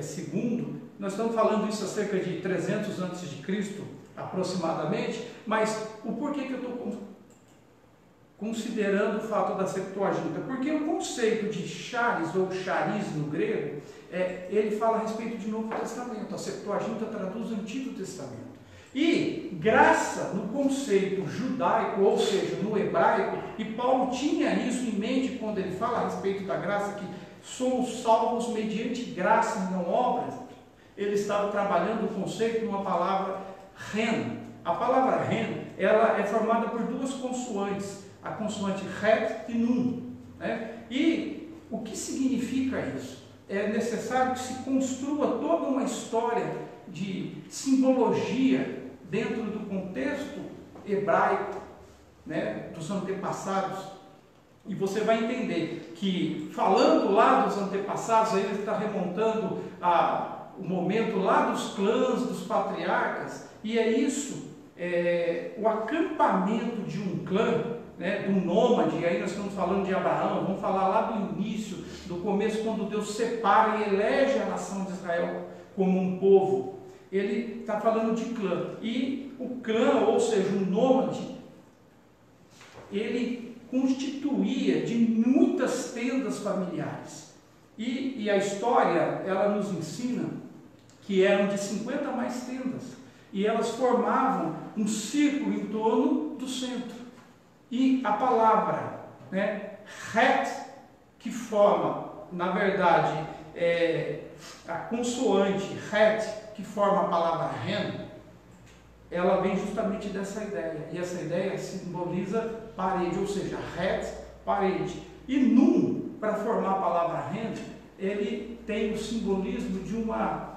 segundo. Nós estamos falando isso há cerca de 300 a.C., aproximadamente, mas o porquê que eu estou considerando o fato da Septuaginta? Porque o conceito de charis ou charis no grego, ele fala a respeito de Novo Testamento. A Septuaginta traduz o Antigo Testamento. E graça no conceito judaico, ou seja, no hebraico, e Paulo tinha isso em mente quando ele fala a respeito da graça, que somos salvos mediante graça e não obras. Ele estava trabalhando o conceito numa palavra ren. A palavra ren, ela é formada por duas consoantes, a consoante het e nun. E o que significa isso? É necessário que se construa toda uma história de simbologia dentro do contexto hebraico, dos antepassados. E você vai entender que, falando lá dos antepassados, aí ele está remontando o momento lá dos clãs, dos patriarcas, e é isso, o acampamento de um clã, de um nômade. Aí nós estamos falando de Abraão, vamos falar lá do início, do começo, quando Deus separa e elege a nação de Israel como um povo. Ele está falando de clã, e o clã, ou seja, o nômade, ele constituía de muitas tendas familiares, e a história, ela nos ensina que eram de 50 mais tendas, e elas formavam um círculo em torno do centro. E a palavra, het, que forma, na verdade, a consoante het, que forma a palavra ren, ela vem justamente dessa ideia, e essa ideia simboliza parede, ou seja, het, parede. E nun, para formar a palavra ren, ele tem o simbolismo de uma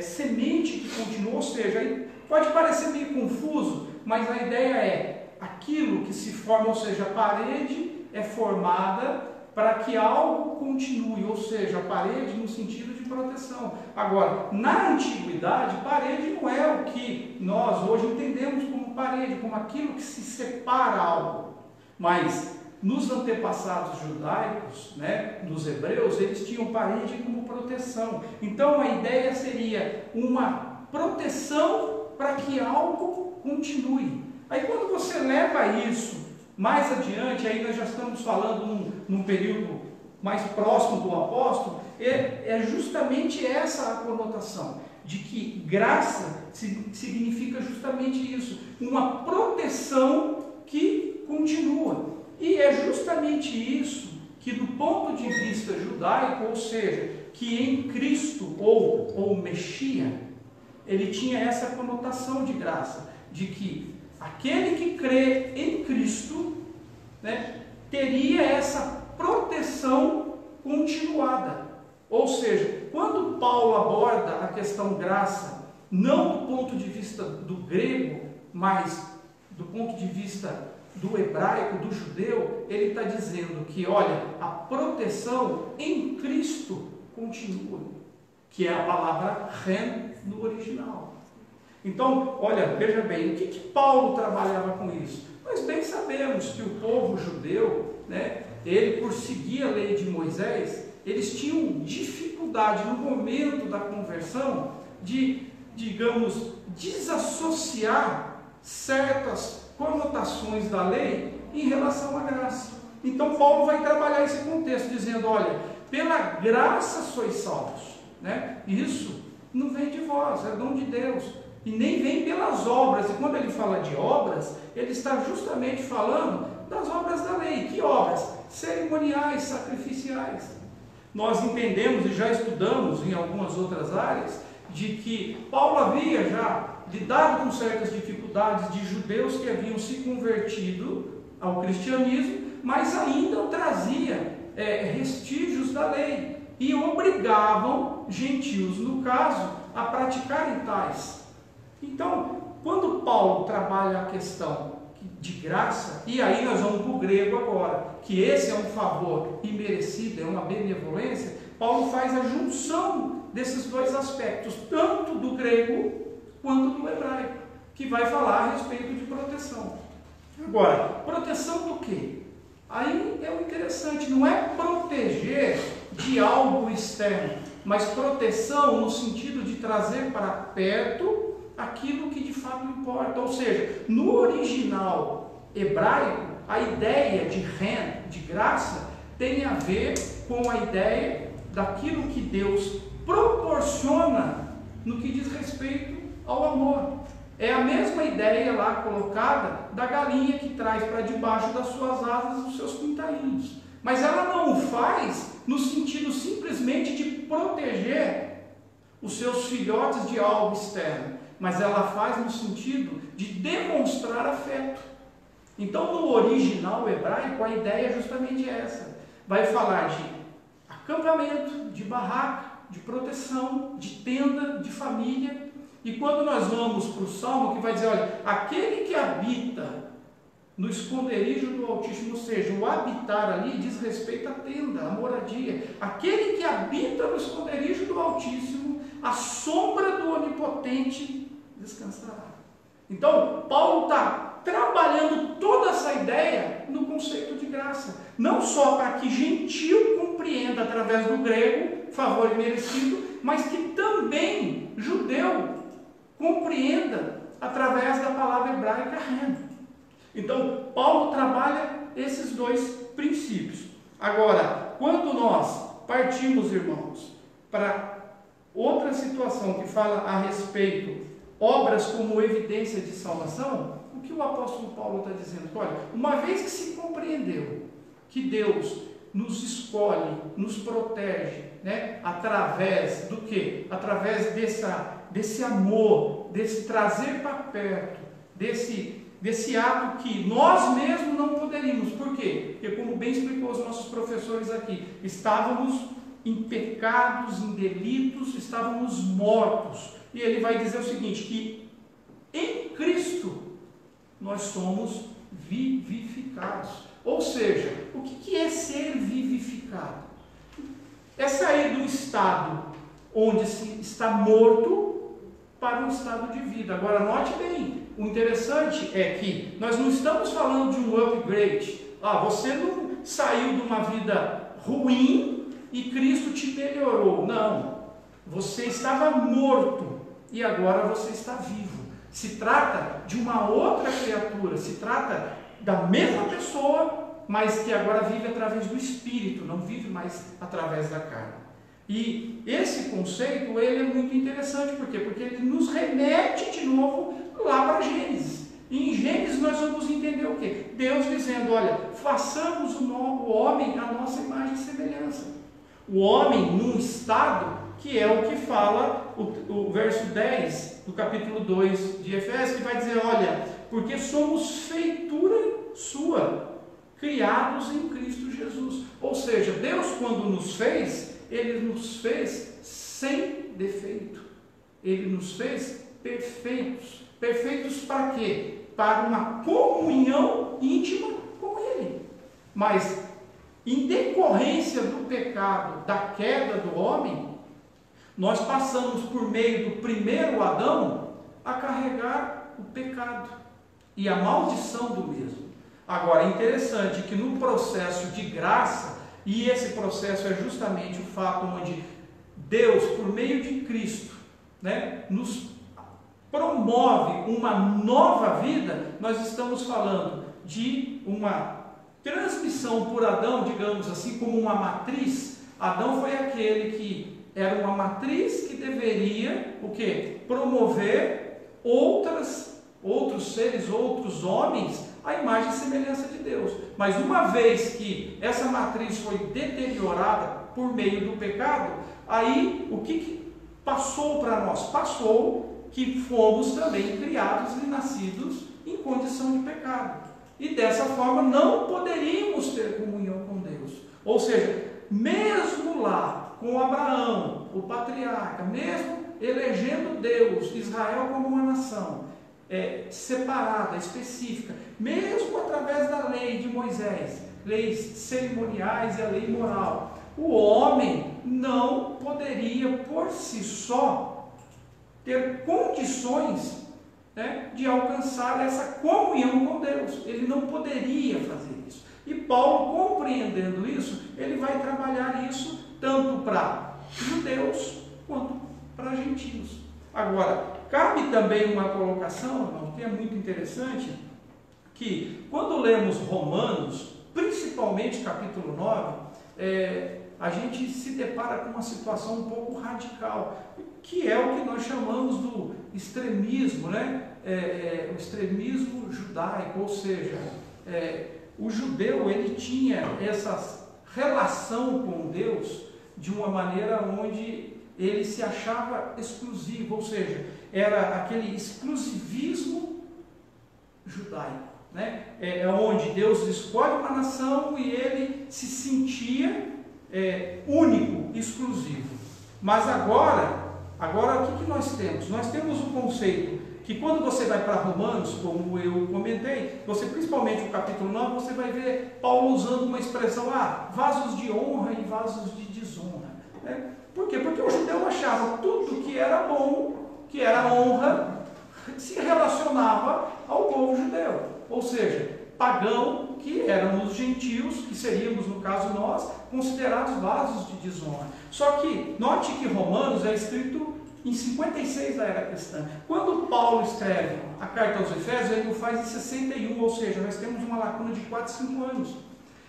semente que continua, ou seja, pode parecer meio confuso, mas a ideia é aquilo que se forma, ou seja, a parede é formada para que algo continue, ou seja, a parede no sentido de proteção. Agora, na antiguidade, parede não é o que nós hoje entendemos como parede, como aquilo que se separa algo. Mas nos antepassados judaicos, dos hebreus, eles tinham parede como proteção. Então a ideia seria uma proteção para que algo continue. Aí quando você leva isso mais adiante, aí nós já estamos falando num período mais próximo do apóstolo, é justamente essa a conotação, de que graça significa justamente isso, uma proteção que continua. E é justamente isso que, do ponto de vista judaico, ou seja, que em Cristo, ou Mexia, ele tinha essa conotação de graça, de que aquele que crê em Cristo, teria essa proteção continuada. Ou seja, quando Paulo aborda a questão graça, não do ponto de vista do grego, mas do ponto de vista do hebraico, do judeu, ele está dizendo que, olha, a proteção em Cristo continua, que é a palavra ren no original. Então, olha, veja bem, o que Paulo trabalhava com isso? Nós bem sabemos que o povo judeu, ele, por seguir a lei de Moisés, eles tinham dificuldade no momento da conversão de, digamos, desassociar certas conotações da lei em relação à graça. Então Paulo vai trabalhar esse contexto, dizendo, olha, pela graça sois salvos. Isso não vem de vós, é dom de Deus. E nem vem pelas obras. E quando ele fala de obras, ele está justamente falando das obras da lei. Que obras? Cerimoniais, sacrificiais. Nós entendemos e já estudamos em algumas outras áreas de que Paulo havia já lidado com certas dificuldades de judeus que haviam se convertido ao cristianismo, mas ainda trazia vestígios da lei e obrigavam gentios, no caso, a praticarem tais. Então, quando Paulo trabalha a questão de graça, e aí nós vamos para o grego agora, que esse é um favor imerecido, é uma benevolência, Paulo faz a junção desses dois aspectos, tanto do grego quanto do hebraico, que vai falar a respeito de proteção. Agora, proteção do quê? Aí é o interessante, não é proteger de algo externo, mas proteção no sentido de trazer para perto aquilo que de fato importa. Ou seja, no original hebraico, a ideia de ren, de graça, tem a ver com a ideia daquilo que Deus proporciona no que diz respeito ao amor. É a mesma ideia lá colocada da galinha que traz para debaixo das suas asas os seus pintainhos. Mas ela não o faz no sentido simplesmente de proteger os seus filhotes de algo externo, mas ela faz no sentido de demonstrar afeto. Então, no original hebraico, a ideia é justamente essa. Vai falar de acampamento, de barraca, de proteção, de tenda, de família. E quando nós vamos para o Salmo, que vai dizer, olha, aquele que habita no esconderijo do Altíssimo, ou seja, o habitar ali diz respeito à tenda, à moradia. Aquele que habita no esconderijo do Altíssimo, a sombra do Onipotente descansará. Então, Paulo está trabalhando toda essa ideia no conceito de graça. Não só para que gentil compreenda através do grego, favor imerecido, mas que também judeu compreenda através da palavra hebraica ren. Então, Paulo trabalha esses dois princípios. Agora, quando nós partimos, irmãos, para outra situação que fala a respeito obras como evidência de salvação, o que o apóstolo Paulo está dizendo? Olha, uma vez que se compreendeu que Deus nos escolhe, nos protege, através do quê? Através desse amor, desse trazer para perto, desse ato que nós mesmos não poderíamos. Por quê? Porque, como bem explicou os nossos professores aqui, estávamos em pecados, em delitos, estávamos mortos. E ele vai dizer o seguinte, que em Cristo nós somos vivificados. Ou seja, o que é ser vivificado? É sair do estado onde se está morto para um estado de vida. Agora, note bem, o interessante é que nós não estamos falando de um upgrade. Você não saiu de uma vida ruim e Cristo te melhorou. Não. Você estava morto e agora você está vivo. Se trata de uma outra criatura, se trata da mesma pessoa, mas que agora vive através do Espírito, não vive mais através da carne. E esse conceito, ele é muito interessante, por quê? Porque ele nos remete de novo lá para Gênesis. E em Gênesis nós vamos entender o quê? Deus dizendo, olha, façamos o homem à nossa imagem e semelhança. O homem num estado que é o que fala o verso 10 do capítulo 2 de Efésios, que vai dizer, olha, porque somos feitura sua, criados em Cristo Jesus. Ou seja, Deus, quando nos fez, Ele nos fez sem defeito. Ele nos fez perfeitos. Perfeitos para quê? Para uma comunhão íntima com Ele. Mas, em decorrência do pecado, da queda do homem, nós passamos por meio do primeiro Adão a carregar o pecado e a maldição do mesmo. Agora, é interessante que no processo de graça, e esse processo é justamente o fato onde Deus, por meio de Cristo, nos promove uma nova vida. Nós estamos falando de uma transmissão por Adão, digamos assim, como uma matriz. Adão foi aquele que era uma matriz que deveria o quê? Promover outros seres, outros homens, a imagem e semelhança de Deus. Mas uma vez que essa matriz foi deteriorada por meio do pecado, aí o que passou para nós? Passou que fomos também criados e nascidos em condição de pecado. E dessa forma não poderíamos ter comunhão com Deus. Ou seja, mesmo lá com Abraão, o patriarca, mesmo elegendo Deus, Israel como uma nação separada, específica, mesmo através da lei de Moisés, leis cerimoniais e a lei moral, o homem não poderia por si só ter condições de alcançar essa comunhão com Deus. Ele não poderia fazer isso. E Paulo, compreendendo isso, ele vai trabalhar isso tanto para judeus quanto para gentios. Agora, cabe também uma colocação, irmão, que é muito interessante, que quando lemos Romanos, principalmente capítulo 9, a gente se depara com uma situação um pouco radical, que é o que nós chamamos do extremismo, o extremismo judaico, ou seja, o judeu ele tinha essa relação com Deus de uma maneira onde ele se achava exclusivo, ou seja, era aquele exclusivismo judaico, onde Deus escolhe uma nação e ele se sentia único, exclusivo. Mas agora o que nós temos? Nós temos o conceito que quando você vai para Romanos, como eu comentei, principalmente o capítulo 9, você vai ver Paulo usando uma expressão, vasos de honra e vasos de desonra. Por quê? Porque o judeu achava tudo que era bom, que era honra, se relacionava ao povo judeu. Ou seja, pagão, que éramos os gentios, que seríamos, no caso nós, considerados vasos de desonra. Só que, note que Romanos é escrito em 56 da era cristã. Quando Paulo escreve a carta aos Efésios, ele o faz em 61, ou seja, nós temos uma lacuna de 4, 5 anos.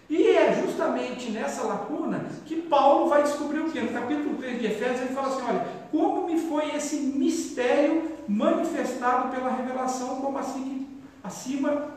E é justamente nessa lacuna que Paulo vai descobrir o quê? No capítulo 3 de Efésios, ele fala assim, olha, como me foi esse mistério manifestado pela revelação, como assim que acima,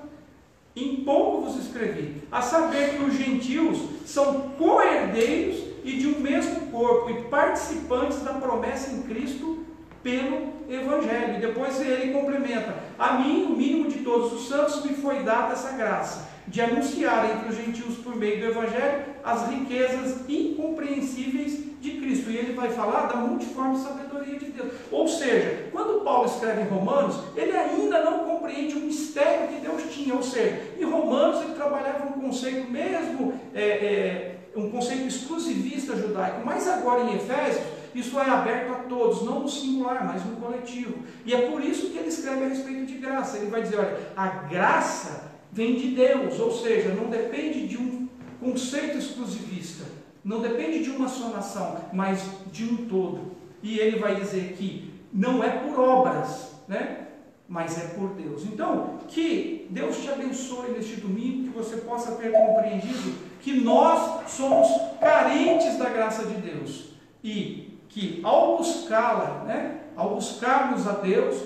em pouco vos escrevi, a saber que os gentios são co-herdeiros e de um mesmo corpo, e participantes da promessa em Cristo pelo Evangelho. E depois ele complementa: a mim, o mínimo de todos os santos, me foi dada essa graça, de anunciar entre os gentios por meio do Evangelho as riquezas incompreensíveis de Cristo. E ele vai falar da multiforme sabedoria de Deus. Ou seja, quando Paulo escreve em Romanos, ele ainda não compreende o mistério que Deus tinha. Ou seja, em Romanos ele trabalhava um conceito mesmo, um conceito exclusivista judaico. Mas agora em Efésios, isso é aberto a todos, não no singular, mas no coletivo. E é por isso que ele escreve a respeito de graça. Ele vai dizer: olha, a graça vem de Deus, ou seja, não depende de um conceito exclusivista, não depende de uma só nação, mas de um todo. E ele vai dizer que não é por obras, né? Mas é por Deus. Então, que Deus te abençoe neste domingo, que você possa ter compreendido que nós somos carentes da graça de Deus, e que ao buscá-la, né, ao buscarmos a Deus,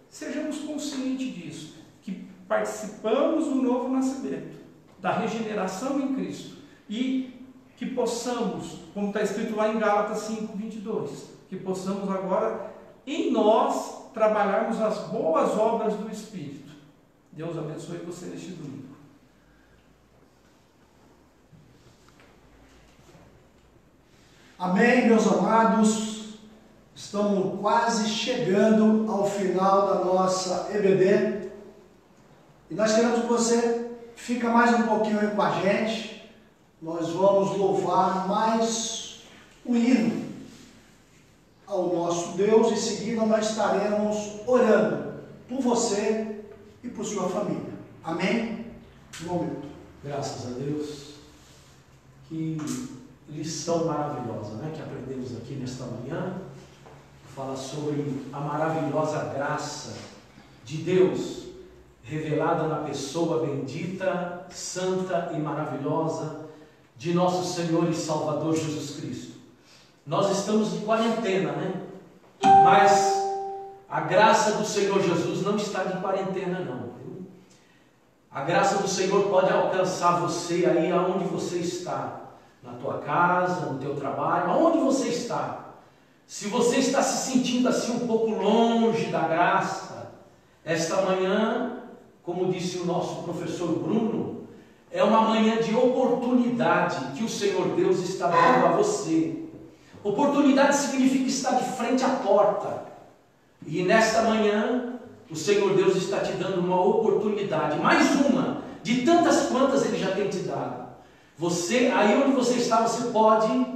sejamos conscientes disso, que participamos do novo nascimento, da regeneração em Cristo, e que possamos, como está escrito lá em Gálatas 5:22, que possamos agora em nós trabalharmos as boas obras do Espírito. Deus abençoe você neste domingo. Amém, meus amados. Estamos quase chegando ao final da nossa EBD. E nós queremos que você fique mais um pouquinho aí com a gente. Nós vamos louvar mais um hino ao nosso Deus. Em seguida nós estaremos orando por você e por sua família. Amém? Um momento. Graças a Deus. Que lição maravilhosa, né, que aprendemos aqui nesta manhã. Fala sobre a maravilhosa graça de Deus revelada na pessoa bendita, santa e maravilhosa de nosso Senhor e Salvador Jesus Cristo. Nós estamos de quarentena, né? Mas a graça do Senhor Jesus não está de quarentena, não. Viu? A graça do Senhor pode alcançar você aí aonde você está, na tua casa, no teu trabalho, aonde você está. Se você está se sentindo assim um pouco longe da graça, esta manhã, como disse o nosso professor Bruno, é uma manhã de oportunidade que o Senhor Deus está dando a você. Oportunidade significa estar de frente à porta. E nesta manhã, o Senhor Deus está te dando uma oportunidade, mais uma, de tantas quantas Ele já tem te dado. Você, aí onde você está, você pode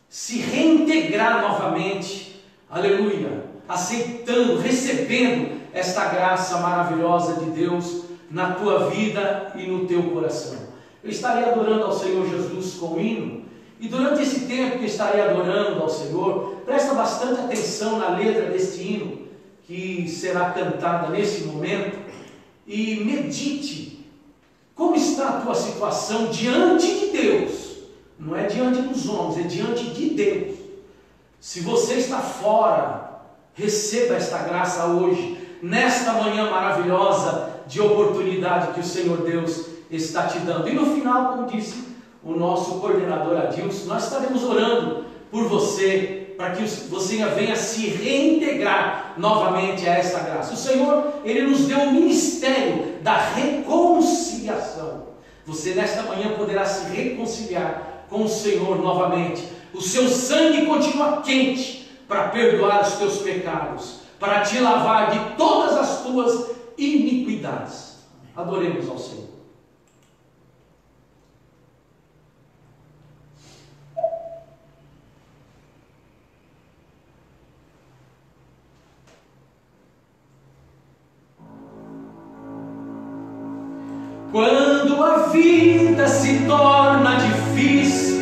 se reintegrar novamente, aleluia, aceitando, recebendo esta graça maravilhosa de Deus na tua vida e no teu coração. Eu estarei adorando ao Senhor Jesus com o hino, e durante esse tempo que estarei adorando ao Senhor, presta bastante atenção na letra deste hino, que será cantada nesse momento, e medite como está a tua situação diante de Deus. Não é diante dos homens, é diante de Deus. Se você está fora, receba esta graça hoje, nesta manhã maravilhosa de oportunidade que o Senhor Deus está te dando. E no final, como disse o nosso coordenador Adilson, nós estaremos orando por você, para que você venha se reintegrar novamente a esta graça. O Senhor, Ele nos deu o ministério da reconciliação. Você nesta manhã poderá se reconciliar com o Senhor novamente. O seu sangue continua quente para perdoar os teus pecados, para te lavar de todas as tuas iniquidades. Adoremos ao Senhor. Quando a vida se torna difícil,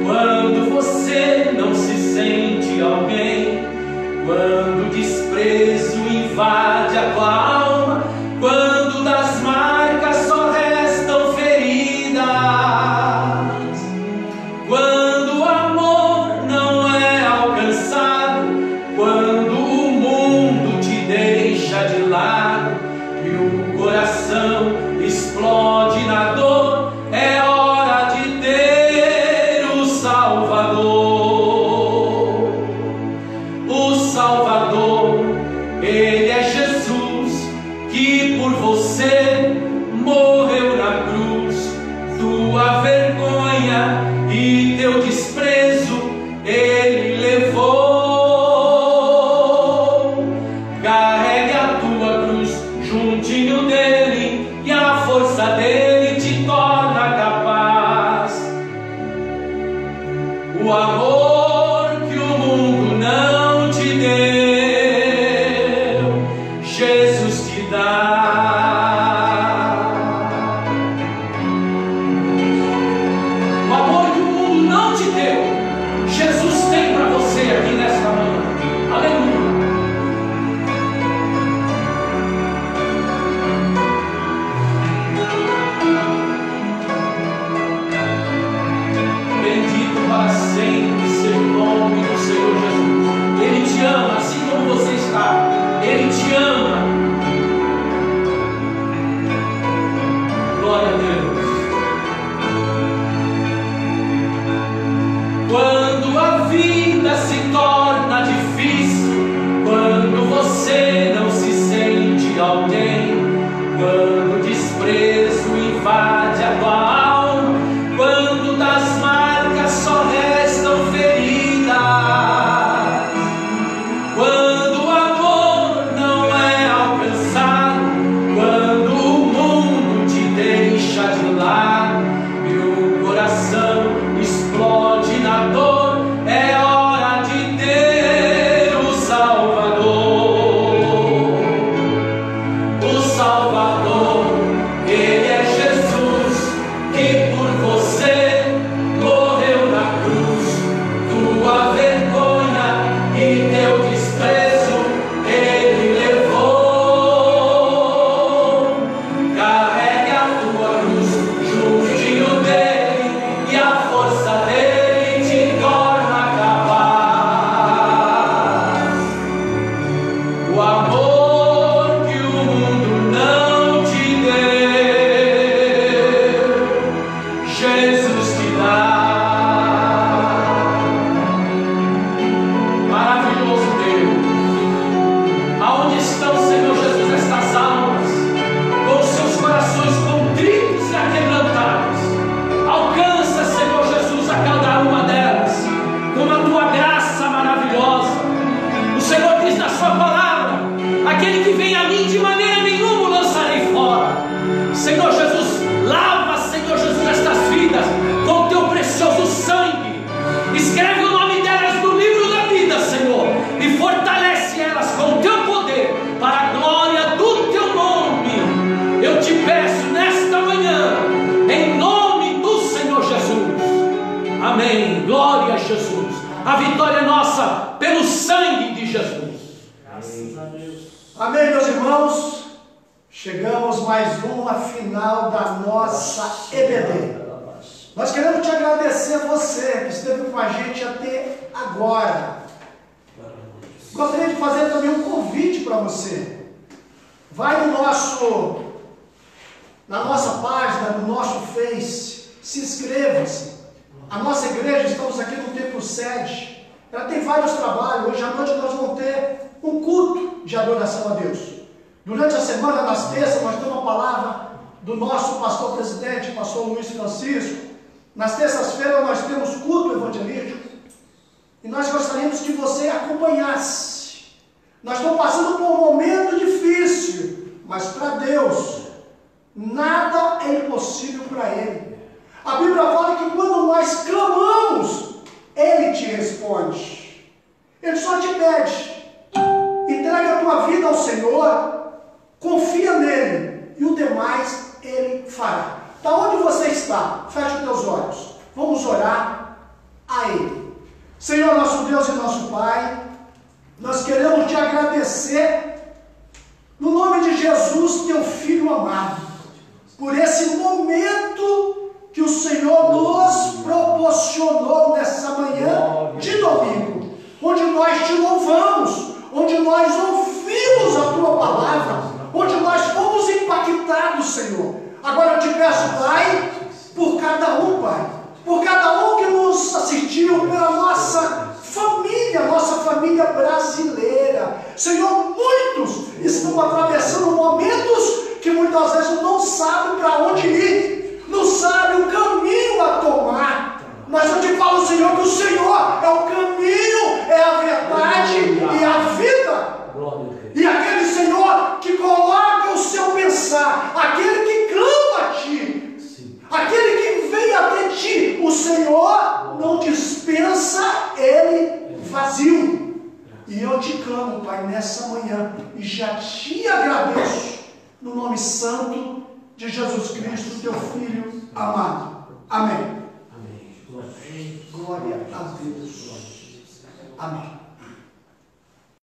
quando você não se sente alguém, quando o desprezo invade a tua alma, quando das marcas só restam feridas, quando o amor não é alcançado, quando o mundo te deixa de lado e o coração explode na dor, é hora de ter o Salvador. O Salvador e teu desprezo Ele levou. Carregue a tua cruz juntinho dele, e a força dele te torna capaz. O amor que o mundo não te deu, Jesus te dá. O amor que o mundo não te deu, Jesus tem para você aqui nesta manhã. Aleluia. Bendito para sempre seja o nome do Senhor Jesus. Ele te ama assim como você está. Ele te ama. Glória a Deus. Quando a vida se torna difícil, quando você não se sente alguém, quando o desprezo invade a tua alma, quando das marcas só restam feridas, quando o amor não é alcançado, quando o mundo te deixa de lado e o coração explode na dor, é hora de ter o Salvador. O Salvador, Ele é Jesus, que por você morreu na cruz. Tua vergonha e teu desprezo Ele levou. Carregue a tua cruz juntinho dele, e a força dele te torna capaz. O amor que o mundo não te deu, Jesus te dá. Maravilhoso Deus. Aonde estão, Senhor Jesus, estas almas com seus corações contritos e aquebrantados? Alcança, Senhor Jesus, a cada uma delas com a tua graça maravilhosa. O Senhor diz na sua palavra: aquele que vem a mim, de maneira nenhuma o lançarei fora. Senhor Jesus, lava, Senhor Jesus, estas vidas com o teu precioso sangue. Escreve o nome delas no livro da vida, Senhor, e fortalece elas com o teu poder, para a glória do teu nome. Eu te peço nesta manhã, em nome do Senhor Jesus. Amém. Glória a Jesus. A vitória é nossa pelo sangue de Jesus. Graças a Deus. Amém, meus irmãos. Chegamos mais uma final da nossa EBD. Nós queremos te agradecer a você que esteve com a gente até agora. Gostaria de fazer também um convite para você. Vai na nossa página, no nosso Face, se inscreva-se. A nossa igreja, estamos aqui no Templo Sede. Ela tem vários trabalhos. Hoje à noite nós vamos ter um culto de adoração a Deus. Durante a semana, nas terças, nós temos uma palavra do nosso pastor presidente, pastor Luiz Francisco. Nas terças-feiras nós temos culto evangelístico. E nós gostaríamos que você acompanhasse. Nós estamos passando por um momento difícil, mas para Deus, nada é impossível para Ele. A Bíblia fala que quando nós clamamos, Ele te responde. Ele só te pede: entrega a tua vida ao Senhor, confia nele, e o demais Ele fará. Da onde você está? Feche os teus olhos. Vamos orar a Ele. Senhor, nosso Deus e nosso Pai, nós queremos te agradecer, no nome de Jesus, teu Filho amado, por esse momento que o Senhor nos proporcionou nessa manhã de domingo, onde nós te louvamos, onde nós ouvimos a tua palavra, onde nós fomos impactados, Senhor. Agora eu te peço, Pai, por cada um, Pai, por cada um que nos assistiu, pela nossa família brasileira. Senhor, muitos estão atravessando momentos que muitas vezes não sabem para onde ir, não sabem o caminho a tomar. Mas eu te E eu te clamo, Pai, nessa manhã, e já te agradeço, no nome santo de Jesus Cristo, teu Filho amado. Amém. Amém. Glória a Deus. Amém.